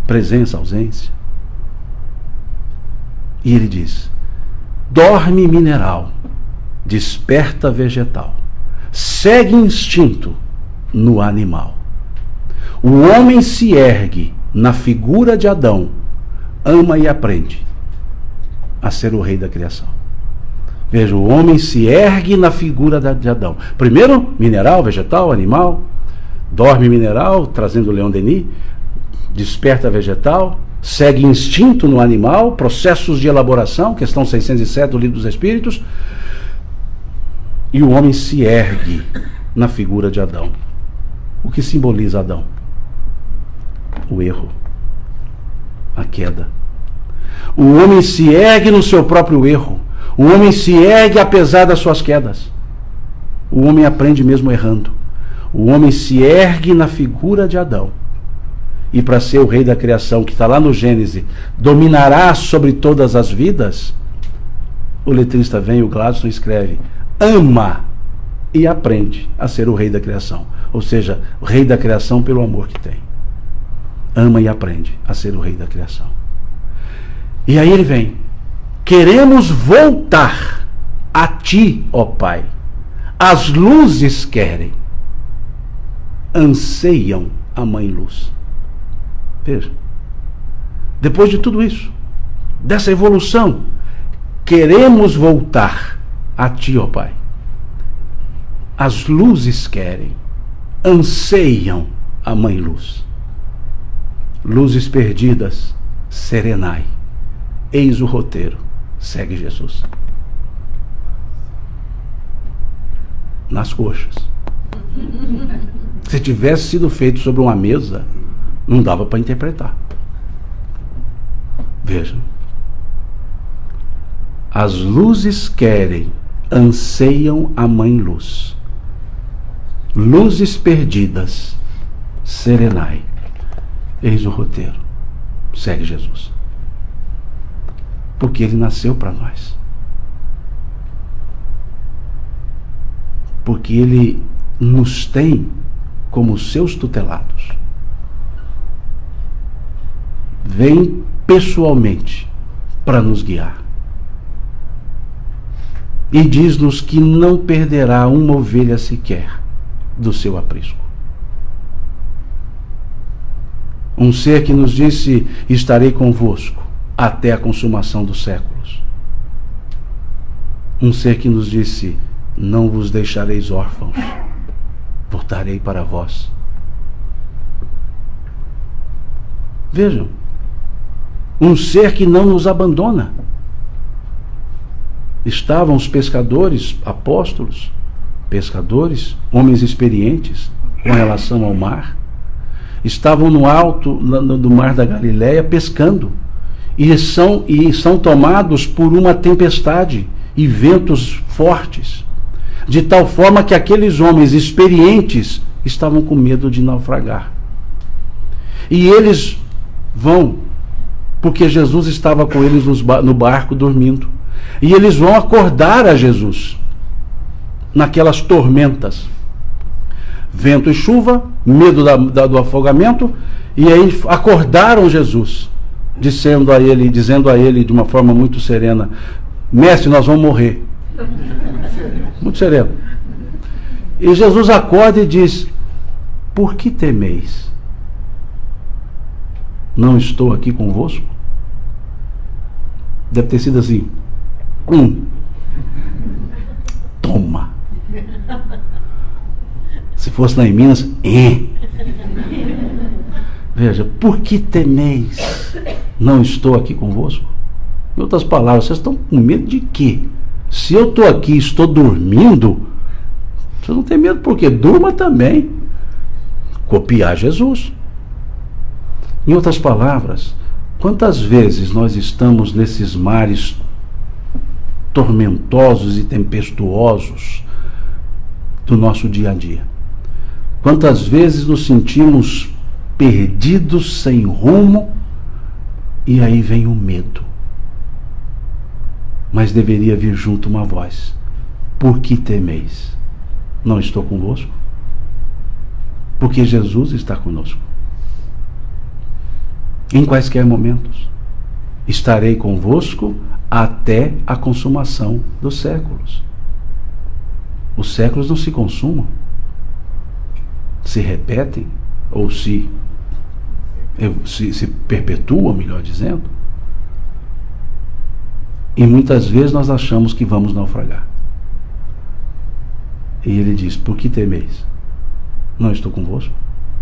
Presença, ausência. E ele diz, dorme mineral, desperta vegetal, segue instinto no animal. O homem se ergue na figura de Adão, ama e aprende a ser o rei da criação. Veja, o homem se ergue na figura de Adão. Primeiro, mineral, vegetal, animal. Dorme mineral, trazendo o Leon Denis. Desperta vegetal. Segue instinto no animal. Processos de elaboração, questão 607 do Livro dos Espíritos. E o homem se ergue na figura de Adão. O que simboliza Adão? O erro, a queda. O homem se ergue no seu próprio erro. O homem se ergue apesar das suas quedas. O homem aprende mesmo errando. O homem se ergue na figura de Adão e para ser o rei da criação, que está lá no Gênesis, dominará sobre todas as vidas, o letrista vem, o Gladstone escreve, ama e aprende a ser o rei da criação. Ou seja, o rei da criação pelo amor que tem. Ama e aprende a ser o rei da criação. E aí ele vem, queremos voltar a ti, ó Pai. As luzes querem, anseiam a mãe luz. Veja, depois de tudo isso, dessa evolução, queremos voltar a ti, ó Pai. As luzes querem, anseiam a mãe luz. Luzes perdidas, serenai. Eis o roteiro, segue Jesus. Nas coxas. Se tivesse sido feito sobre uma mesa, não dava para interpretar. Vejam. As luzes querem, anseiam a mãe luz. Luzes perdidas, serenai. Eis o roteiro, segue Jesus. Porque ele nasceu para nós. Porque ele nos tem como seus tutelados. Vem pessoalmente para nos guiar. E diz-nos que não perderá uma ovelha sequer do seu aprisco. Um ser que nos disse, estarei convosco até a consumação dos séculos. Um ser que nos disse, não vos deixareis órfãos, voltarei para vós. Vejam, um ser que não nos abandona. Estavam os pescadores, apóstolos, pescadores, homens experientes com relação ao mar, estavam no alto do mar da Galileia pescando, e são tomados por uma tempestade e ventos fortes, de tal forma que aqueles homens experientes estavam com medo de naufragar. E eles vão, porque Jesus estava com eles no barco dormindo, e eles vão acordar a Jesus naquelas tormentas, vento e chuva, medo do afogamento, e aí acordaram Jesus, dizendo a ele de uma forma muito serena, mestre, nós vamos morrer. Muito sereno. E Jesus acorda e diz, por que temeis? Não estou aqui convosco? Deve ter sido assim, toma. Se fosse lá em Minas, Veja, por que temeis? Não estou aqui convosco? Em outras palavras, vocês estão com medo de quê? Se eu estou aqui e estou dormindo, você não tem medo por quê? Durma também. Copiar Jesus. Em outras palavras, quantas vezes nós estamos nesses mares tormentosos e tempestuosos do nosso dia a dia? Quantas vezes nos sentimos perdidos, sem rumo, e aí vem o medo. Mas deveria vir junto uma voz. Por que temeis? Não estou convosco? Porque Jesus está conosco. Em quaisquer momentos. Estarei convosco até a consumação dos séculos. Os séculos não se consumam. Se repetem, ou se perpetuam, melhor dizendo. E muitas vezes nós achamos que vamos naufragar. E ele diz, por que temeis? Não estou convosco?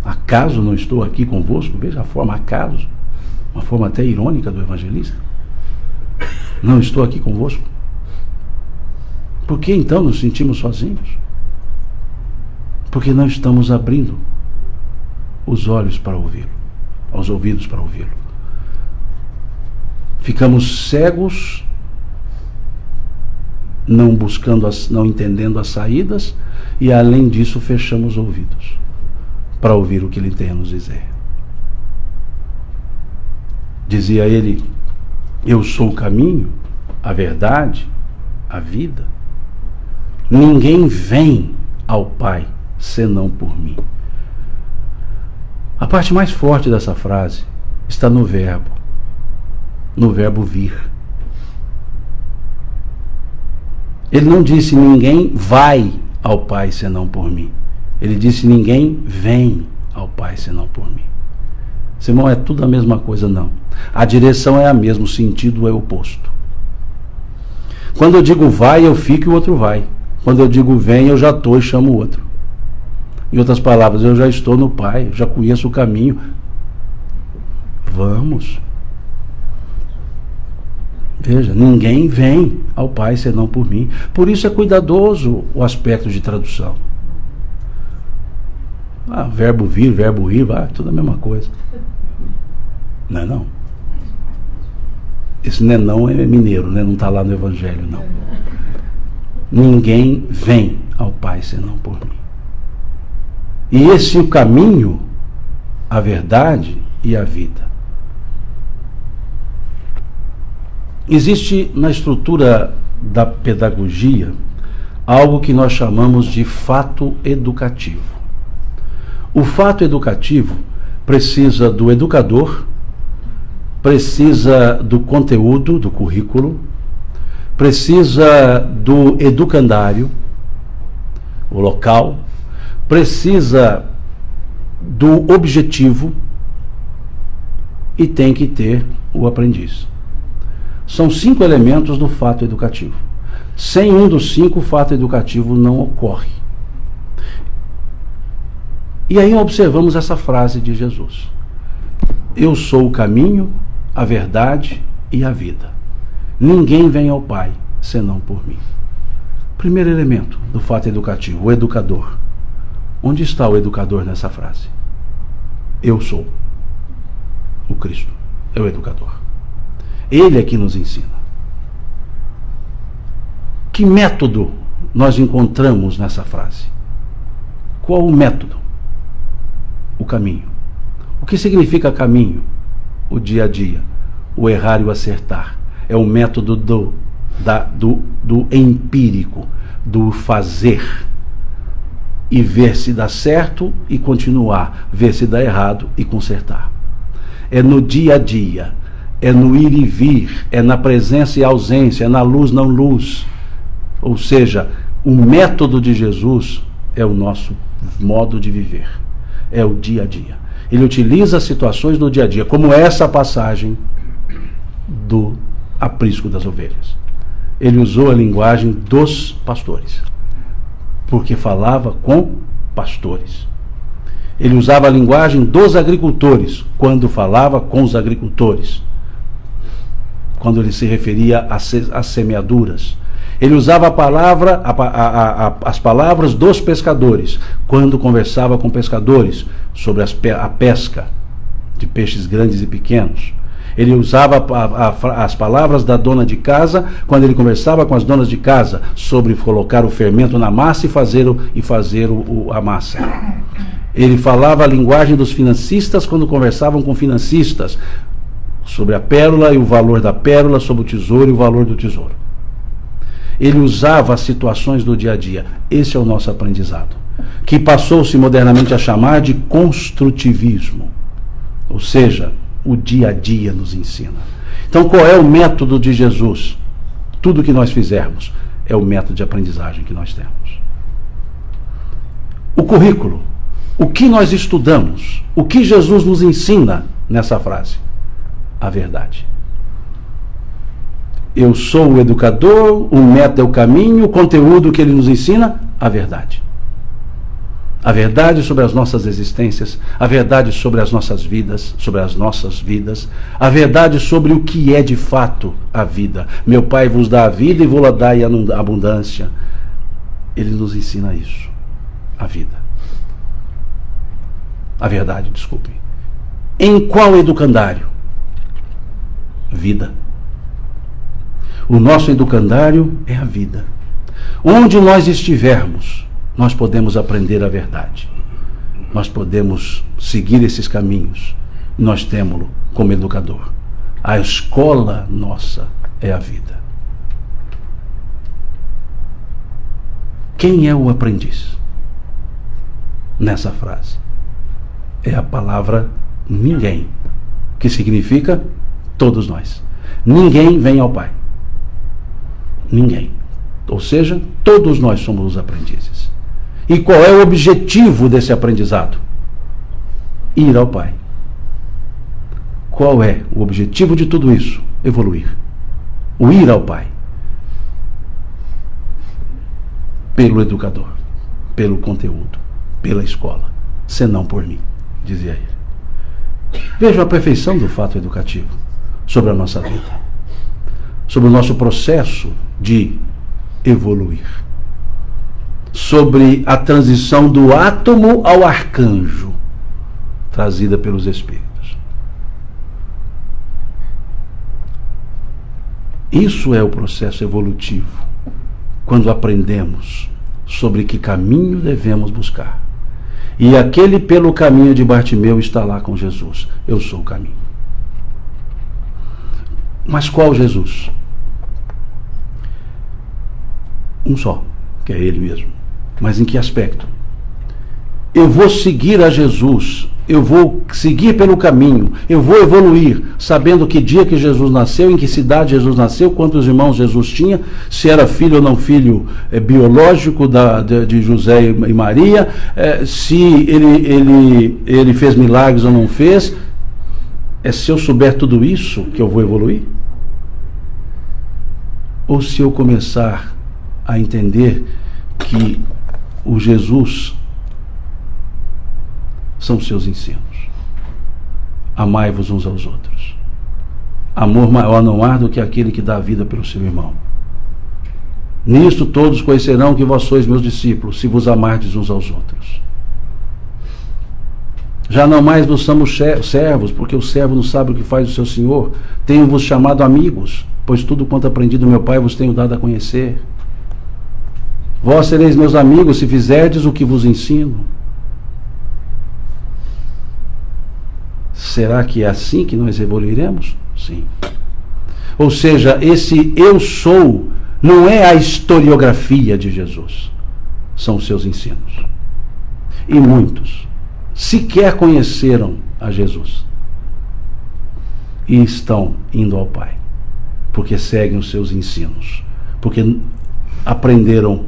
Acaso não estou aqui convosco? Veja a forma acaso, uma forma até irônica do evangelista. Não estou aqui convosco? Por que então nos sentimos sozinhos? Porque não estamos abrindo os olhos para ouvi-lo, os ouvidos para ouvi-lo. Ficamos cegos, não buscando, não entendendo as saídas, e além disso fechamos os ouvidos para ouvir o que ele tem a nos dizer. Dizia ele: eu sou o caminho, a verdade, a vida. Ninguém vem ao Pai senão por mim. A parte mais forte dessa frase está no verbo vir. Ele não disse ninguém vai ao Pai senão por mim. Ele disse ninguém vem ao Pai senão por mim. Simão, é tudo a mesma coisa? Não. A direção é a mesma, o sentido é oposto. Quando eu digo vai, eu fico e o outro vai. Quando eu digo vem, eu já estou e chamo o outro. Em outras palavras, eu já estou no Pai, já conheço o caminho. Vamos. Veja, ninguém vem ao Pai senão por mim. Por isso é cuidadoso o aspecto de tradução. Verbo vir, verbo ir, tudo a mesma coisa. Não é não? Esse não é mineiro, né? Não está lá no Evangelho, não. Ninguém vem ao Pai senão por mim. E esse é o caminho, a verdade e a vida. Existe na estrutura da pedagogia algo que nós chamamos de fato educativo. O fato educativo precisa do educador, precisa do conteúdo, do currículo, precisa do educandário, o local, precisa do objetivo e tem que ter o aprendiz. São 5 elementos do fato educativo. Sem um dos 5, o fato educativo não ocorre. E aí observamos essa frase de Jesus: eu sou o caminho, a verdade e a vida. Ninguém vem ao Pai senão por mim. Primeiro elemento do fato educativo, o educador. Onde está o educador nessa frase? Eu sou o Cristo, é o educador. Ele é que nos ensina. Que método nós encontramos nessa frase? Qual o método? O caminho. O que significa caminho? O dia a dia, o errar e o acertar. É o método do empírico, do fazer. E ver se dá certo e continuar. Ver se dá errado e consertar. É no dia a dia. É no ir e vir. É na presença e ausência. É na luz, não luz. Ou seja, o método de Jesus é o nosso modo de viver. É o dia a dia. Ele utiliza situações do dia a dia, como essa passagem do aprisco das ovelhas. Ele usou a linguagem dos pastores, porque falava com pastores. Ele usava a linguagem dos agricultores, quando falava com os agricultores, quando ele se referia às semeaduras. Ele usava as palavras dos pescadores, quando conversava com pescadores sobre a pesca de peixes grandes e pequenos. Ele usava as palavras da dona de casa, quando ele conversava com as donas de casa, sobre colocar o fermento na massa e fazer a massa. Ele falava a linguagem dos financistas, quando conversavam com financistas, sobre a pérola e o valor da pérola, sobre o tesouro e o valor do tesouro. Ele usava as situações do dia a dia. Esse é o nosso aprendizado, que passou-se modernamente a chamar de construtivismo. Ou seja, o dia a dia nos ensina. Então, qual é o método de Jesus? Tudo que nós fizermos é o método de aprendizagem que nós temos. O currículo. O que nós estudamos? O que Jesus nos ensina nessa frase? A verdade. Eu sou o educador, o método é o caminho, o conteúdo que ele nos ensina, a verdade. A verdade sobre as nossas existências, a verdade sobre as nossas vidas, a verdade sobre o que é de fato a vida. Meu Pai vos dá a vida e vou-la dar em abundância. Ele nos ensina isso, a vida. A verdade, desculpem. Em qual educandário? Vida. O nosso educandário é a vida. Onde nós estivermos, nós podemos aprender a verdade. Nós podemos seguir esses caminhos. Nós temos-lo como educador. A escola nossa é a vida. Quem é o aprendiz? Nessa frase. É a palavra ninguém, que significa todos nós. Ninguém vem ao Pai. Ninguém. Ou seja, todos nós somos os aprendizes. E qual é o objetivo desse aprendizado? Ir ao Pai. Qual é o objetivo de tudo isso? Evoluir. O ir ao Pai. Pelo educador, pelo conteúdo, pela escola, senão por mim, dizia ele. Vejam a perfeição do fato educativo sobre a nossa vida, sobre o nosso processo de evoluir, sobre a transição do átomo ao arcanjo, trazida pelos Espíritos. Isso é o processo evolutivo, quando aprendemos sobre que caminho devemos buscar. E aquele pelo caminho de Bartimeu está lá com Jesus. Eu sou o caminho. Mas qual Jesus? Um só, que é ele mesmo. Mas em que aspecto? Eu vou seguir a Jesus, eu vou seguir pelo caminho, eu vou evoluir, sabendo que dia que Jesus nasceu, em que cidade Jesus nasceu, quantos irmãos Jesus tinha, se era filho ou não filho biológico de José e Maria, se ele fez milagres ou não fez. Se eu souber tudo isso que eu vou evoluir? Ou se eu começar a entender que o Jesus são seus ensinos. Amai-vos uns aos outros. Amor maior não há do que aquele que dá a vida pelo seu irmão. Nisto todos conhecerão que vós sois meus discípulos, se vos amardes uns aos outros. Já não mais vos somos servos, porque o servo não sabe o que faz o seu senhor. Tenho-vos chamado amigos, pois tudo quanto aprendi do meu Pai vos tenho dado a conhecer. Vós sereis meus amigos se fizerdes o que vos ensino. Será que é assim que nós evoluiremos? Sim. Ou seja, esse eu sou não é a historiografia de Jesus, são os seus ensinos. E muitos sequer conheceram a Jesus e estão indo ao Pai, porque seguem os seus ensinos, porque aprenderam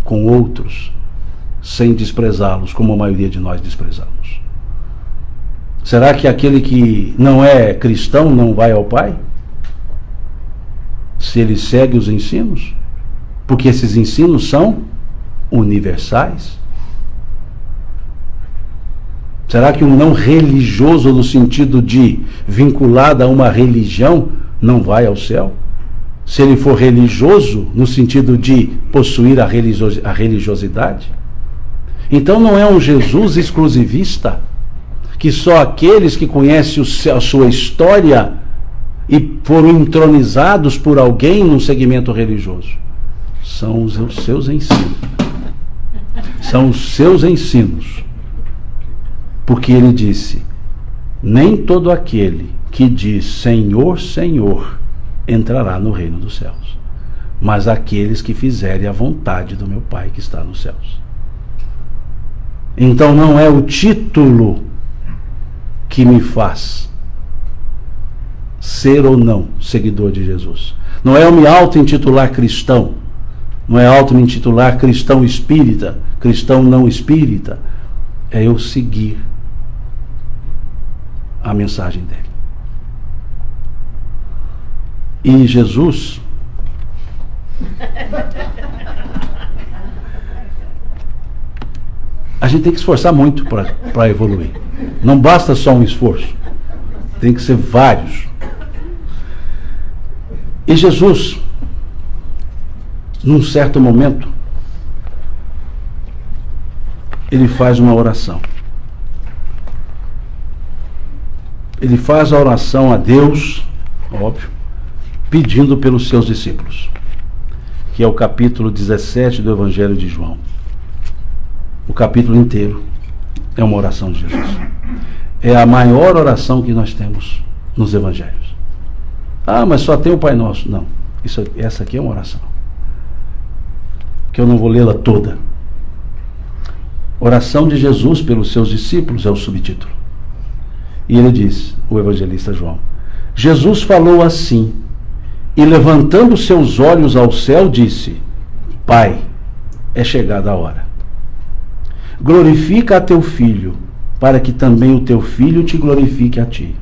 com outros sem desprezá-los, como a maioria de nós desprezamos. Será que aquele que não é cristão não vai ao Pai? Se ele segue os ensinos? Porque esses ensinos são universais. Será que um não religioso, no sentido de vinculado a uma religião, não vai ao céu? Se ele for religioso, no sentido de possuir a religiosidade? Então não é um Jesus exclusivista, que só aqueles que conhecem a sua história e foram entronizados por alguém num segmento religioso. São os seus ensinos. São os seus ensinos. Porque ele disse: nem todo aquele que diz Senhor, Senhor, entrará no reino dos céus, mas aqueles que fizerem a vontade do meu Pai que está nos céus. Então não é o título que me faz ser ou não seguidor de Jesus. Não é eu me auto-intitular cristão, não é auto-intitular cristão espírita, cristão não espírita. É eu seguir a mensagem dele. E Jesus a gente tem que esforçar muito para evoluir. Não basta só um esforço, tem que ser vários. E Jesus, num certo momento, ele faz uma oração. Ele faz a oração a Deus, óbvio, pedindo pelos seus discípulos, que é o capítulo 17 do Evangelho de João. O capítulo inteiro é uma oração de Jesus. É a maior oração que nós temos nos Evangelhos. Ah, mas só tem o Pai Nosso. Não, essa aqui é uma oração, que eu não vou lê-la toda. Oração de Jesus pelos seus discípulos é o subtítulo. E ele diz, o evangelista João: Jesus falou assim, e levantando seus olhos ao céu, disse: Pai, é chegada a hora. Glorifica a teu Filho, para que também o teu Filho te glorifique a ti.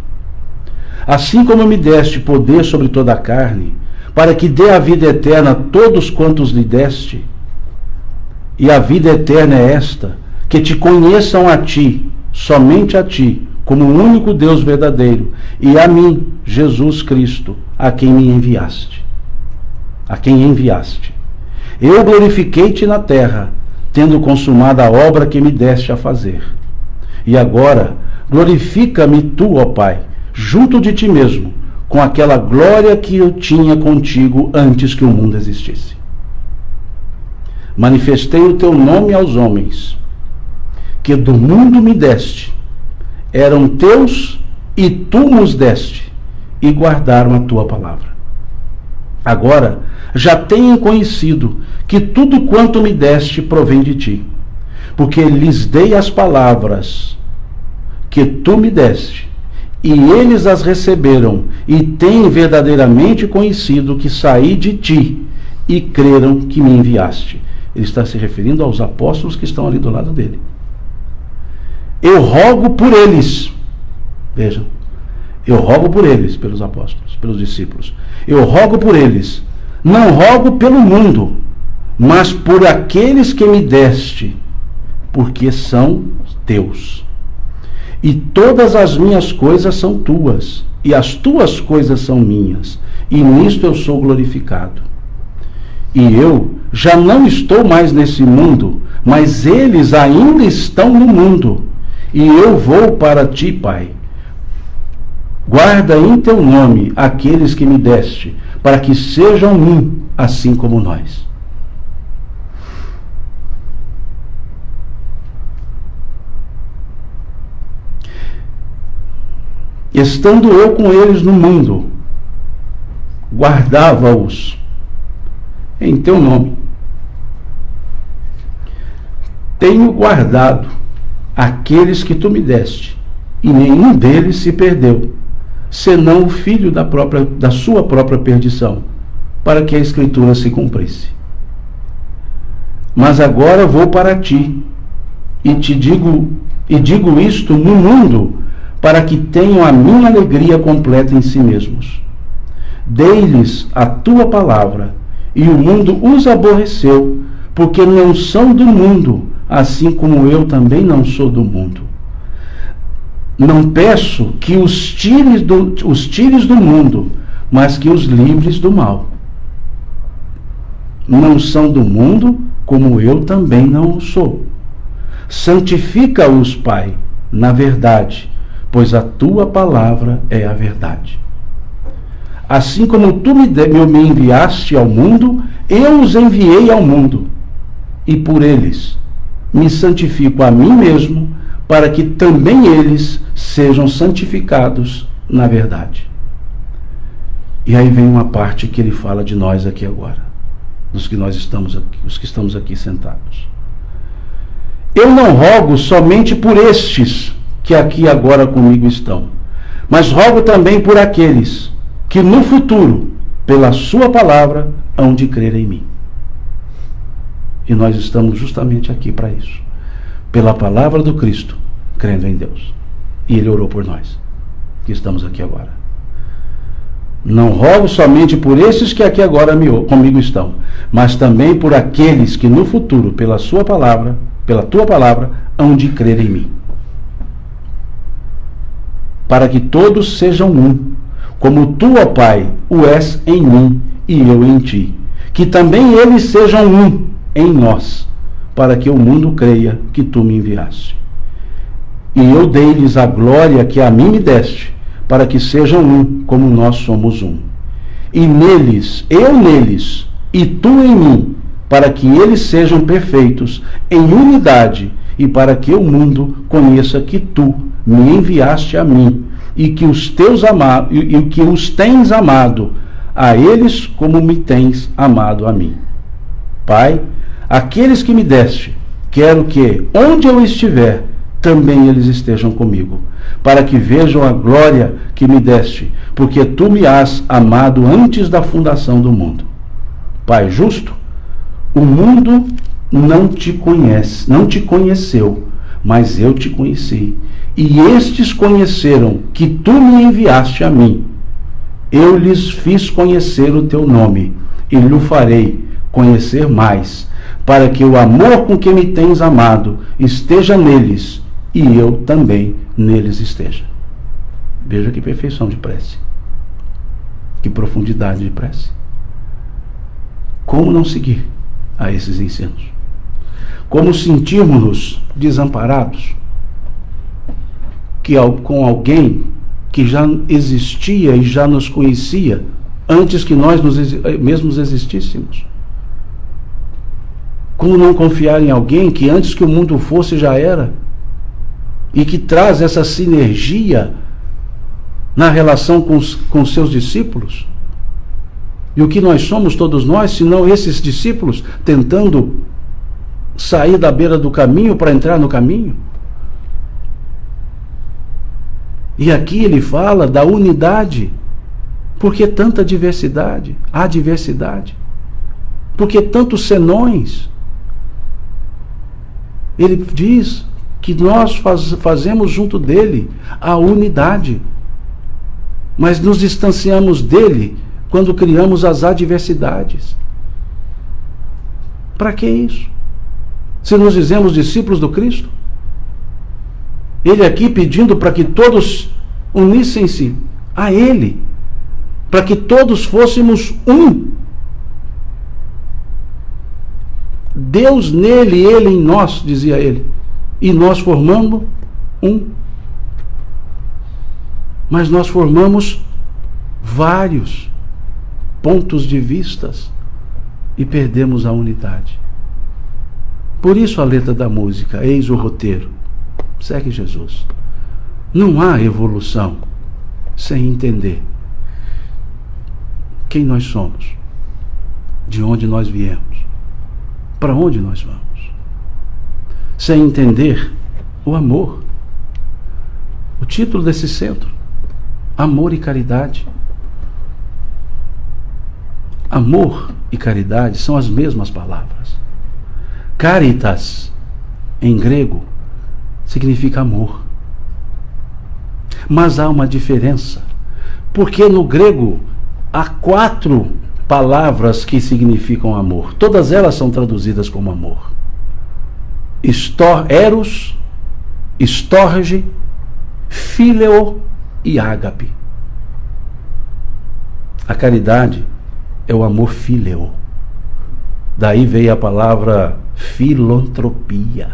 Assim como me deste poder sobre toda a carne, para que dê a vida eterna a todos quantos lhe deste. E a vida eterna é esta, que te conheçam a ti, somente a ti, como o único Deus verdadeiro, e a mim, Jesus Cristo, a quem me enviaste. A quem enviaste. Eu glorifiquei-te na terra, tendo consumado a obra que me deste a fazer. E agora, glorifica-me tu, ó Pai, junto de ti mesmo, com aquela glória que eu tinha contigo antes que o mundo existisse. Manifestei o teu nome aos homens, que do mundo me deste, eram teus e tu nos deste, e guardaram a tua palavra. Agora já tenho conhecido que tudo quanto me deste provém de ti, porque lhes dei as palavras que tu me deste, e eles as receberam, e têm verdadeiramente conhecido que saí de ti, e creram que me enviaste. Ele está se referindo aos apóstolos que estão ali do lado dele. Eu rogo por eles. Vejam, eu rogo por eles, pelos apóstolos, pelos discípulos. Eu rogo por eles. Não rogo pelo mundo, mas por aqueles que me deste, porque são teus. E todas as minhas coisas são tuas, e as tuas coisas são minhas, e nisto eu sou glorificado. E eu já não estou mais nesse mundo, mas eles ainda estão no mundo, e eu vou para ti, Pai. Guarda em teu nome aqueles que me deste, para que sejam um, assim como nós. Estando eu com eles no mundo, guardava-os em teu nome. Tenho guardado aqueles que tu me deste, e nenhum deles se perdeu, senão o filho da sua própria perdição, para que a Escritura se cumprisse. Mas agora vou para ti, e digo isto no mundo, para que tenham a minha alegria completa em si mesmos. Dei-lhes a tua palavra, e o mundo os aborreceu, porque não são do mundo, assim como eu também não sou do mundo. Não peço que os tires do mundo, mas que os livres do mal. Não são do mundo, como eu também não o sou. Santifica-os, Pai, na verdade, pois a tua palavra é a verdade. Assim como tu me enviaste ao mundo, eu os enviei ao mundo, e por eles me santifico a mim mesmo, para que também eles sejam santificados na verdade. E aí vem uma parte que ele fala de nós aqui agora, dos que nós estamos aqui, os que estamos aqui sentados. Eu não rogo somente por estes que aqui agora comigo estão, mas rogo também por aqueles que no futuro, pela sua palavra, hão de crer em mim. E nós estamos justamente aqui para isso, pela palavra do Cristo, crendo em Deus. E Ele orou por nós, que estamos aqui agora. Não rogo somente por esses que aqui agora comigo estão, mas também por aqueles que no futuro, pela sua palavra, pela tua palavra, hão de crer em mim. Para que todos sejam um, como tu, ó Pai, o és em mim e eu em ti. Que também eles sejam um em nós, para que o mundo creia que tu me enviaste. E eu dei-lhes a glória que a mim me deste, para que sejam um, como nós somos um. E neles, eu neles, e tu em mim, para que eles sejam perfeitos em unidade, e para que o mundo conheça que tu me enviaste a mim, e que os tens amado a eles como me tens amado a mim. Pai, aqueles que me deste, quero que, onde eu estiver, também eles estejam comigo, para que vejam a glória que me deste, porque tu me has amado antes da fundação do mundo. Pai justo, o mundo não te conheceu, mas eu te conheci, e estes conheceram que tu me enviaste a mim. Eu lhes fiz conhecer o teu nome, e lhe farei conhecer mais, para que o amor com que me tens amado esteja neles, e eu também neles esteja. Veja que perfeição de prece. Que profundidade de prece. Como não seguir a esses ensinos? Como sentirmos-nos desamparados com alguém que já existia e já nos conhecia antes que nós mesmos existíssemos? Como não confiar em alguém que antes que o mundo fosse já era? E que traz essa sinergia na relação com seus discípulos? E o que nós somos, todos nós, se não esses discípulos tentando sair da beira do caminho para entrar no caminho? E aqui ele fala da unidade. Por que tanta diversidade? Há diversidade. Por que tantos senões? Ele diz que nós fazemos junto dele a unidade, mas nos distanciamos dele quando criamos as adversidades. Para que isso? Se nos dizemos discípulos do Cristo? Ele aqui pedindo para que todos unissem-se a ele, para que todos fôssemos um. Deus nele, ele em nós, dizia ele. E nós formamos um. Mas nós formamos vários pontos de vistas e perdemos a unidade. Por isso a letra da música, eis o roteiro, segue Jesus. Não há evolução sem entender quem nós somos, de onde nós viemos, para onde nós vamos. Sem entender o amor. O título desse centro, Amor e Caridade. Amor e caridade são as mesmas palavras. Caritas, em grego, significa amor. Mas há uma diferença, porque no grego há 4 palavras que significam amor. Todas elas são traduzidas como amor. Eros, Storge, Phileo e Ágape. A caridade é o amor fíleo. Daí veio a palavra filantropia,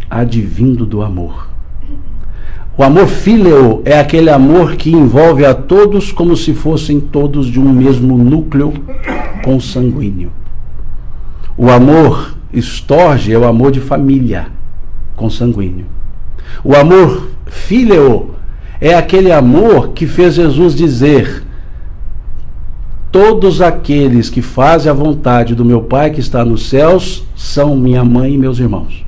advindo do amor. O amor fíleo é aquele amor que envolve a todos como se fossem todos de um mesmo núcleo consanguíneo. O amor Storge é o amor de família consanguíneo. O amor fíleo é aquele amor que fez Jesus dizer: todos aqueles que fazem a vontade do meu Pai que está nos céus são minha mãe e meus irmãos.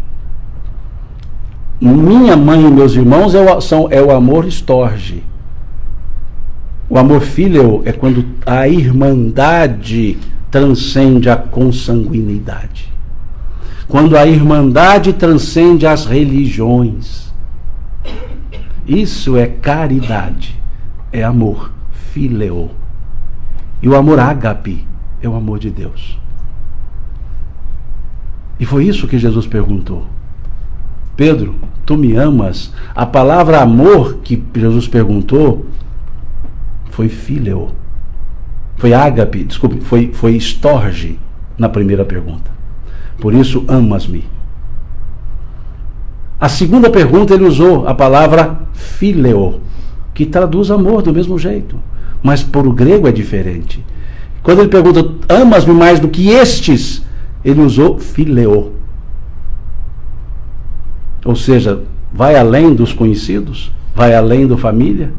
Minha mãe e meus irmãos é o amor Storge. O amor fíleo é quando a irmandade transcende a consanguinidade. Quando a irmandade transcende as religiões. Isso é caridade, é amor fíleo. E o amor ágape é o amor de Deus. E foi isso que Jesus perguntou. Pedro, tu me amas? A palavra amor que Jesus perguntou foi fíleo. Foi ágape, desculpe, foi Storge na primeira pergunta. Por isso, amas-me. A segunda pergunta ele usou a palavra phileo, que traduz amor do mesmo jeito, mas por o grego é diferente. Quando ele pergunta, amas-me mais do que estes, ele usou phileo. Ou seja, vai além dos conhecidos, vai além do família.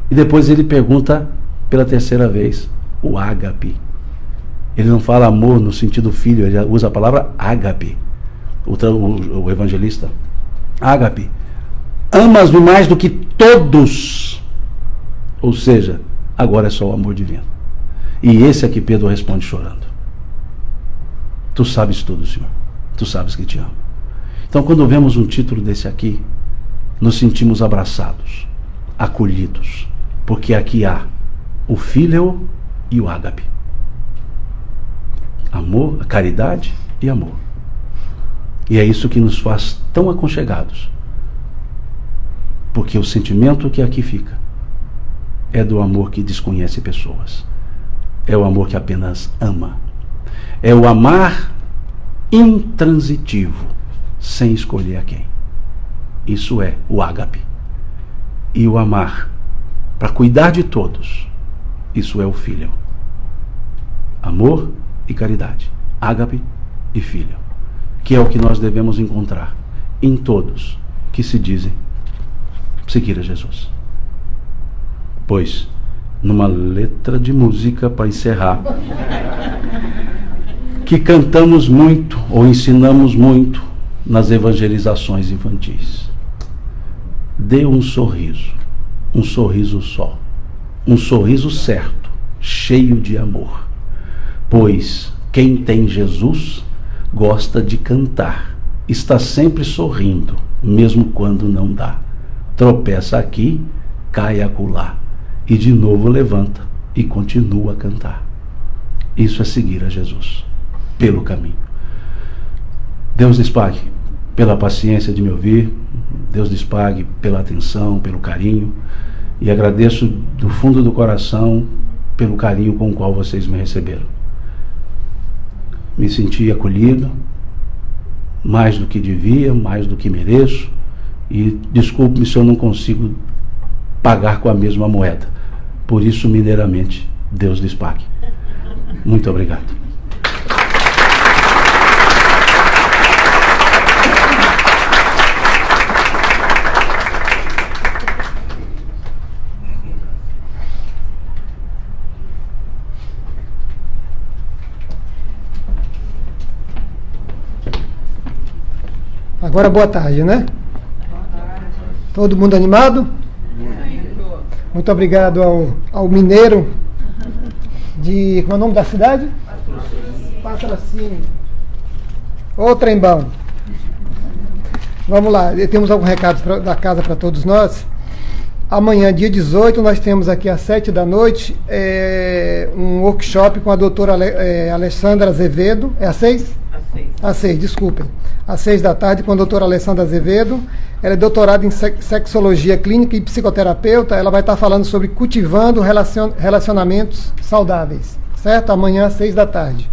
E depois ele pergunta pela terceira vez, o ágape. Ele não fala amor no sentido filho, ele usa a palavra ágape. O evangelista. Ágape. Amas-me mais do que todos. Ou seja, agora é só o amor divino. E esse é que Pedro responde chorando. Tu sabes tudo, Senhor. Tu sabes que te amo. Então, quando vemos um título desse aqui, nos sentimos abraçados, acolhidos, porque aqui há o Fíleo e o ágape. Amor, caridade e amor. E é isso que nos faz tão aconchegados. Porque o sentimento que aqui fica é do amor que desconhece pessoas. É o amor que apenas ama. É o amar intransitivo, sem escolher a quem. Isso é o ágape. E o amar para cuidar de todos, isso é o filho. Amor e caridade. Ágape e filho. Que é o que nós devemos encontrar em todos que se dizem seguir a Jesus. Pois, numa letra de música para encerrar, que cantamos muito ou ensinamos muito nas evangelizações infantis. Dê um sorriso só, um sorriso certo, cheio de amor, pois quem tem Jesus gosta de cantar, está sempre sorrindo, mesmo quando não dá, tropeça aqui, cai acolá, e de novo levanta e continua a cantar. Isso é seguir a Jesus pelo caminho. Deus lhes pague pela paciência de me ouvir, Deus lhes pague pela atenção, pelo carinho, e agradeço do fundo do coração pelo carinho com o qual vocês me receberam. Me senti acolhido, mais do que devia, mais do que mereço, e desculpe-me se eu não consigo pagar com a mesma moeda. Por isso, mineiramente, Deus lhes pague. Muito obrigado. Agora boa tarde, né? Todo mundo animado? Muito obrigado ao mineiro de... Como é o nome da cidade? Patrocínio. Ô trembão. Vamos lá, temos alguns recados da casa para todos nós. Amanhã, dia 18, nós temos aqui às 7 da noite um workshop com a doutora Alessandra Azevedo. É às 6? Às 6, desculpem. Às 6 da tarde, com a doutora Alessandra Azevedo. Ela é doutorada em sexologia clínica e psicoterapeuta. Ela vai estar falando sobre cultivando relacionamentos saudáveis, certo? Amanhã, às 6 da tarde.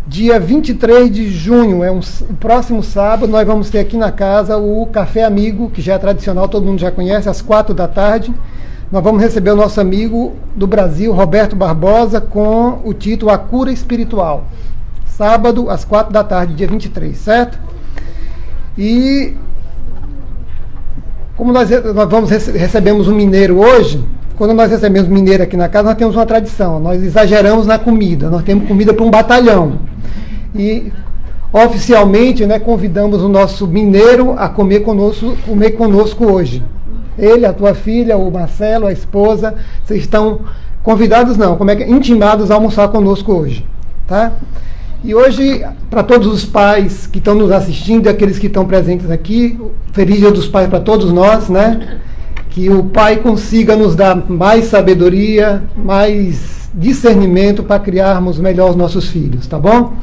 Dia 23 de junho, o próximo sábado, nós vamos ter aqui na casa o Café Amigo, que já é tradicional, todo mundo já conhece, às 4 da tarde. Nós vamos receber o nosso amigo do Brasil, Roberto Barbosa, com o título A Cura Espiritual. Sábado, às 4 da tarde, dia 23, certo? E como nós recebemos um mineiro hoje, quando nós recebemos mineiro aqui na casa, nós temos uma tradição, nós exageramos na comida, nós temos comida para um batalhão. E oficialmente, né, convidamos o nosso mineiro a comer conosco hoje. Ele, a tua filha, o Marcelo, a esposa, vocês estão convidados, intimados a almoçar conosco hoje, tá? E hoje, para todos os pais que estão nos assistindo e aqueles que estão presentes aqui, feliz Dia dos Pais para todos nós, né? Que o Pai consiga nos dar mais sabedoria, mais discernimento para criarmos melhor os nossos filhos, tá bom?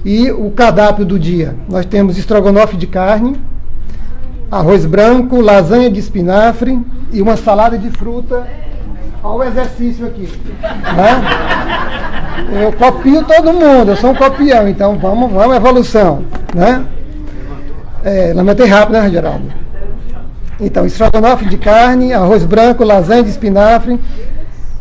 E o cardápio do dia, nós temos estrogonofe de carne, arroz branco, lasanha de espinafre e uma salada de fruta. Olha o exercício aqui, né? Eu copio todo mundo, eu sou um copião, então vamos evolução, né? Levantei rápido, né, Geraldo? Então, estrogonofe de carne, arroz branco, lasanha de espinafre,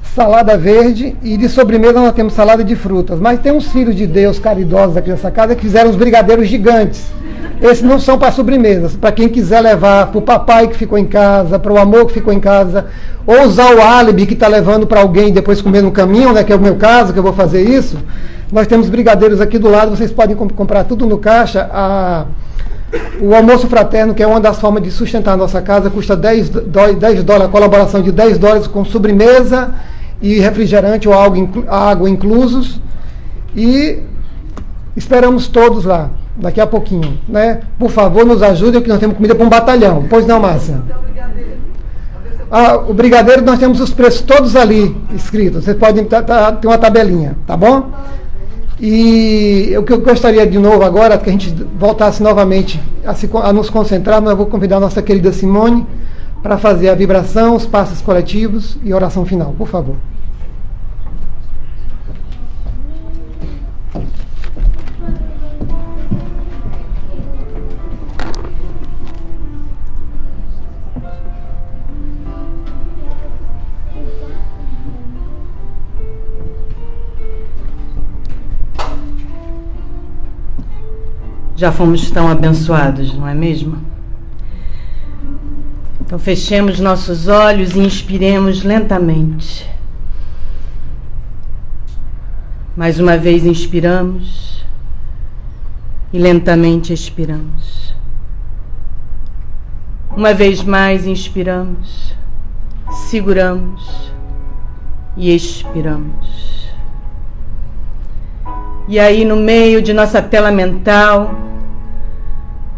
salada verde e de sobremesa nós temos salada de frutas. Mas tem uns filhos de Deus caridosos aqui nessa casa que fizeram uns brigadeiros gigantes. Esses não são para sobremesas, para quem quiser levar para o papai que ficou em casa, para o amor que ficou em casa, ou usar o álibi que está levando para alguém e depois comer no caminho, né, que é o meu caso, que eu vou fazer isso. Nós temos brigadeiros aqui do lado, vocês podem comprar tudo no caixa. O almoço fraterno, que é uma das formas de sustentar a nossa casa, custa $10, a colaboração de $10 com sobremesa e refrigerante ou água inclusos. E esperamos todos lá, daqui a pouquinho, né? Por favor, nos ajudem, que nós temos comida para um batalhão. Pois não, Márcia? O brigadeiro, nós temos os preços todos ali escritos. Vocês podem ter uma tabelinha, tá bom? E o que eu gostaria de novo agora, que a gente voltasse novamente a nos concentrar, mas eu vou convidar a nossa querida Simone para fazer a vibração, os passos coletivos e a oração final, por favor. Já fomos tão abençoados, não é mesmo? Então fechemos nossos olhos e inspiremos lentamente. Mais uma vez inspiramos e lentamente expiramos. Uma vez mais inspiramos, seguramos e expiramos. E aí, no meio de nossa tela mental,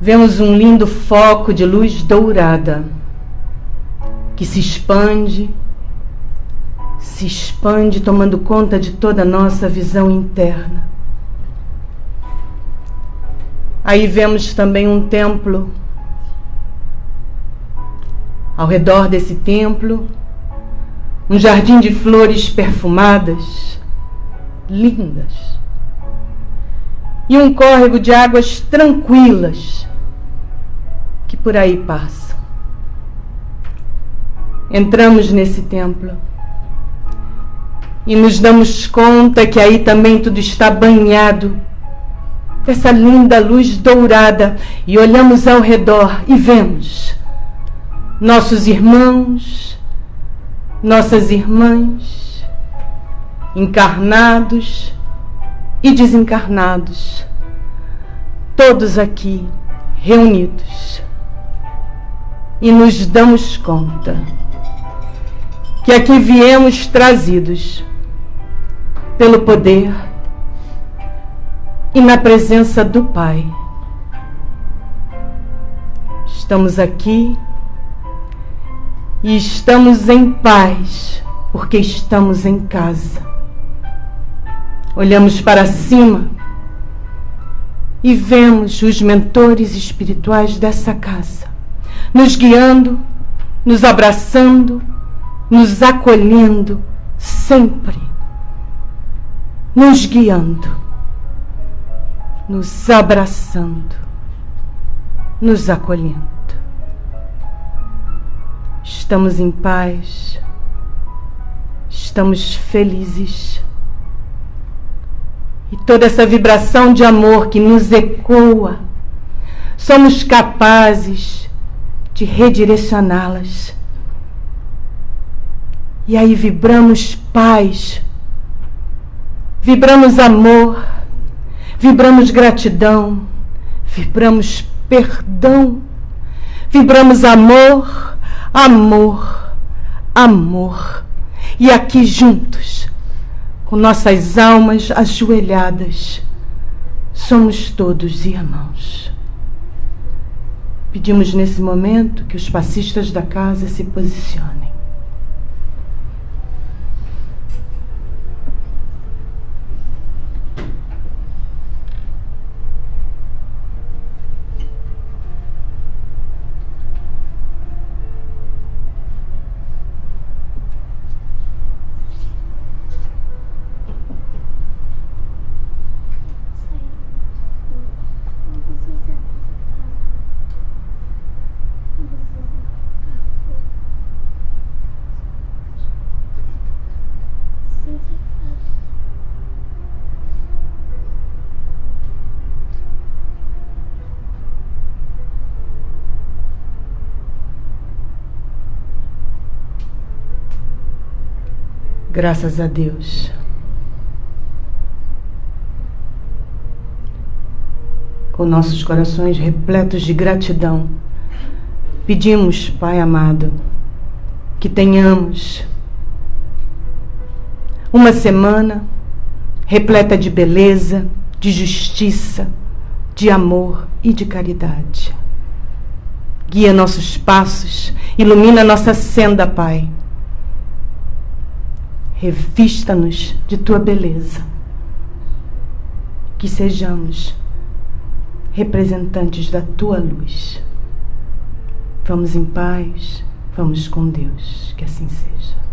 vemos um lindo foco de luz dourada que se expande, tomando conta de toda a nossa visão interna. Aí vemos também um templo. Ao redor desse templo, um jardim de flores perfumadas, lindas. E um córrego de águas tranquilas que por aí passam. Entramos nesse templo e nos damos conta que aí também tudo está banhado dessa linda luz dourada, e olhamos ao redor e vemos nossos irmãos, nossas irmãs, encarnados e desencarnados, todos aqui reunidos, e nos damos conta que aqui viemos trazidos pelo poder e na presença do Pai. Estamos aqui e estamos em paz, porque estamos em casa. Olhamos para cima e vemos os mentores espirituais dessa casa, nos guiando, nos abraçando, nos acolhendo sempre, nos guiando, nos abraçando, nos acolhendo. Estamos em paz, estamos felizes. E toda essa vibração de amor que nos ecoa, somos capazes de redirecioná-las. E aí vibramos paz, vibramos amor, vibramos gratidão, vibramos perdão, vibramos amor, amor, amor. E aqui juntos, com nossas almas ajoelhadas, somos todos irmãos. Pedimos nesse momento que os passistas da casa se posicionem. Graças a Deus. Com nossos corações repletos de gratidão, pedimos, Pai amado, que tenhamos uma semana repleta de beleza, de justiça, de amor e de caridade. Guia nossos passos, ilumina nossa senda, Pai. Revista-nos de tua beleza. Que sejamos representantes da tua luz. Vamos em paz, vamos com Deus. Que assim seja.